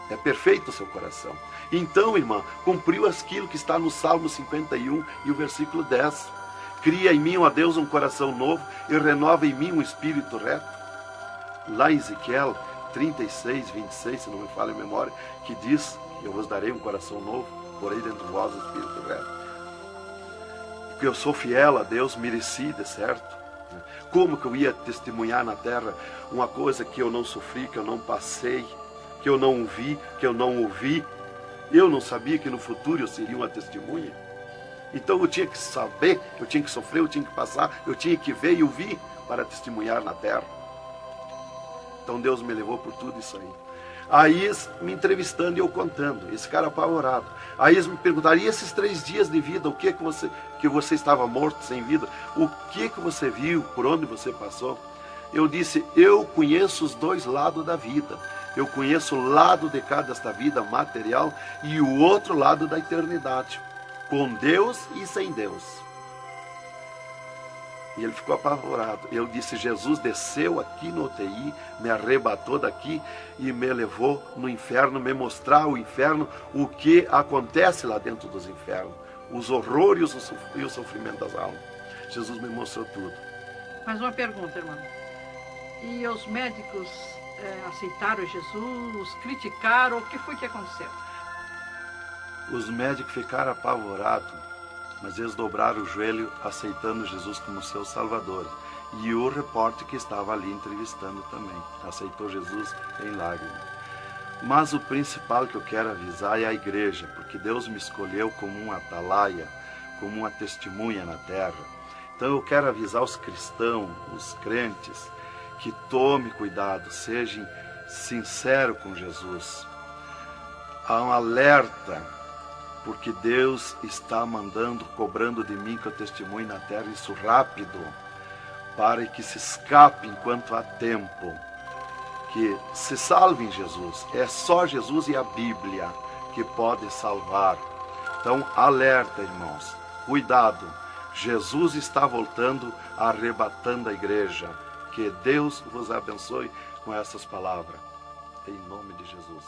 É perfeito o seu coração. Então, irmã, cumpriu aquilo que está no Salmo 51 e o versículo 10. Cria em mim, ó Deus, um coração novo e renova em mim um espírito reto. Lá em Ezequiel 36, 26, se não me falha a memória, que diz, eu vos darei um coração novo, porei dentro de vós um espírito reto. Porque eu sou fiel a Deus, mereci, de certo. Como que eu ia testemunhar na terra uma coisa que eu não sofri, que eu não passei, que eu não vi, que eu não ouvi? Eu não sabia que no futuro eu seria uma testemunha. Então eu tinha que saber, eu tinha que sofrer, eu tinha que passar, eu tinha que ver e ouvir para testemunhar na terra. Então Deus me levou por tudo isso aí. Aí eles me entrevistando e eu contando, esse cara apavorado. Aí eles me perguntaram, e esses 3 dias de vida, o que você estava morto, sem vida, o que você viu, por onde você passou? Eu disse, eu conheço os 2 lados da vida. Eu conheço o lado de cá desta vida material e o outro lado da eternidade, com Deus e sem Deus. E ele ficou apavorado. Eu disse, Jesus desceu aqui no UTI, me arrebatou daqui e me levou no inferno, me mostrar o inferno, o que acontece lá dentro dos infernos, os horrores e o sofrimento das almas. Jesus me mostrou tudo. Mais uma pergunta, irmão. E os médicos aceitaram Jesus, criticaram, o que foi que aconteceu? Os médicos ficaram apavorados, mas eles dobraram o joelho aceitando Jesus como seu Salvador. E o repórter que estava ali entrevistando também aceitou Jesus em lágrimas. Mas o principal que eu quero avisar é a igreja, porque Deus me escolheu como uma atalaia, como uma testemunha na terra. Então eu quero avisar os cristãos, os crentes, que tome cuidado, seja sincero com Jesus. Há um alerta, porque Deus está cobrando de mim que eu testemunhe na terra isso rápido, para que se escape enquanto há tempo, que se salve em Jesus. É só Jesus e a Bíblia que pode salvar. Então, alerta, irmãos, cuidado. Jesus está voltando, arrebatando a igreja. Que Deus vos abençoe com essas palavras. Em nome de Jesus.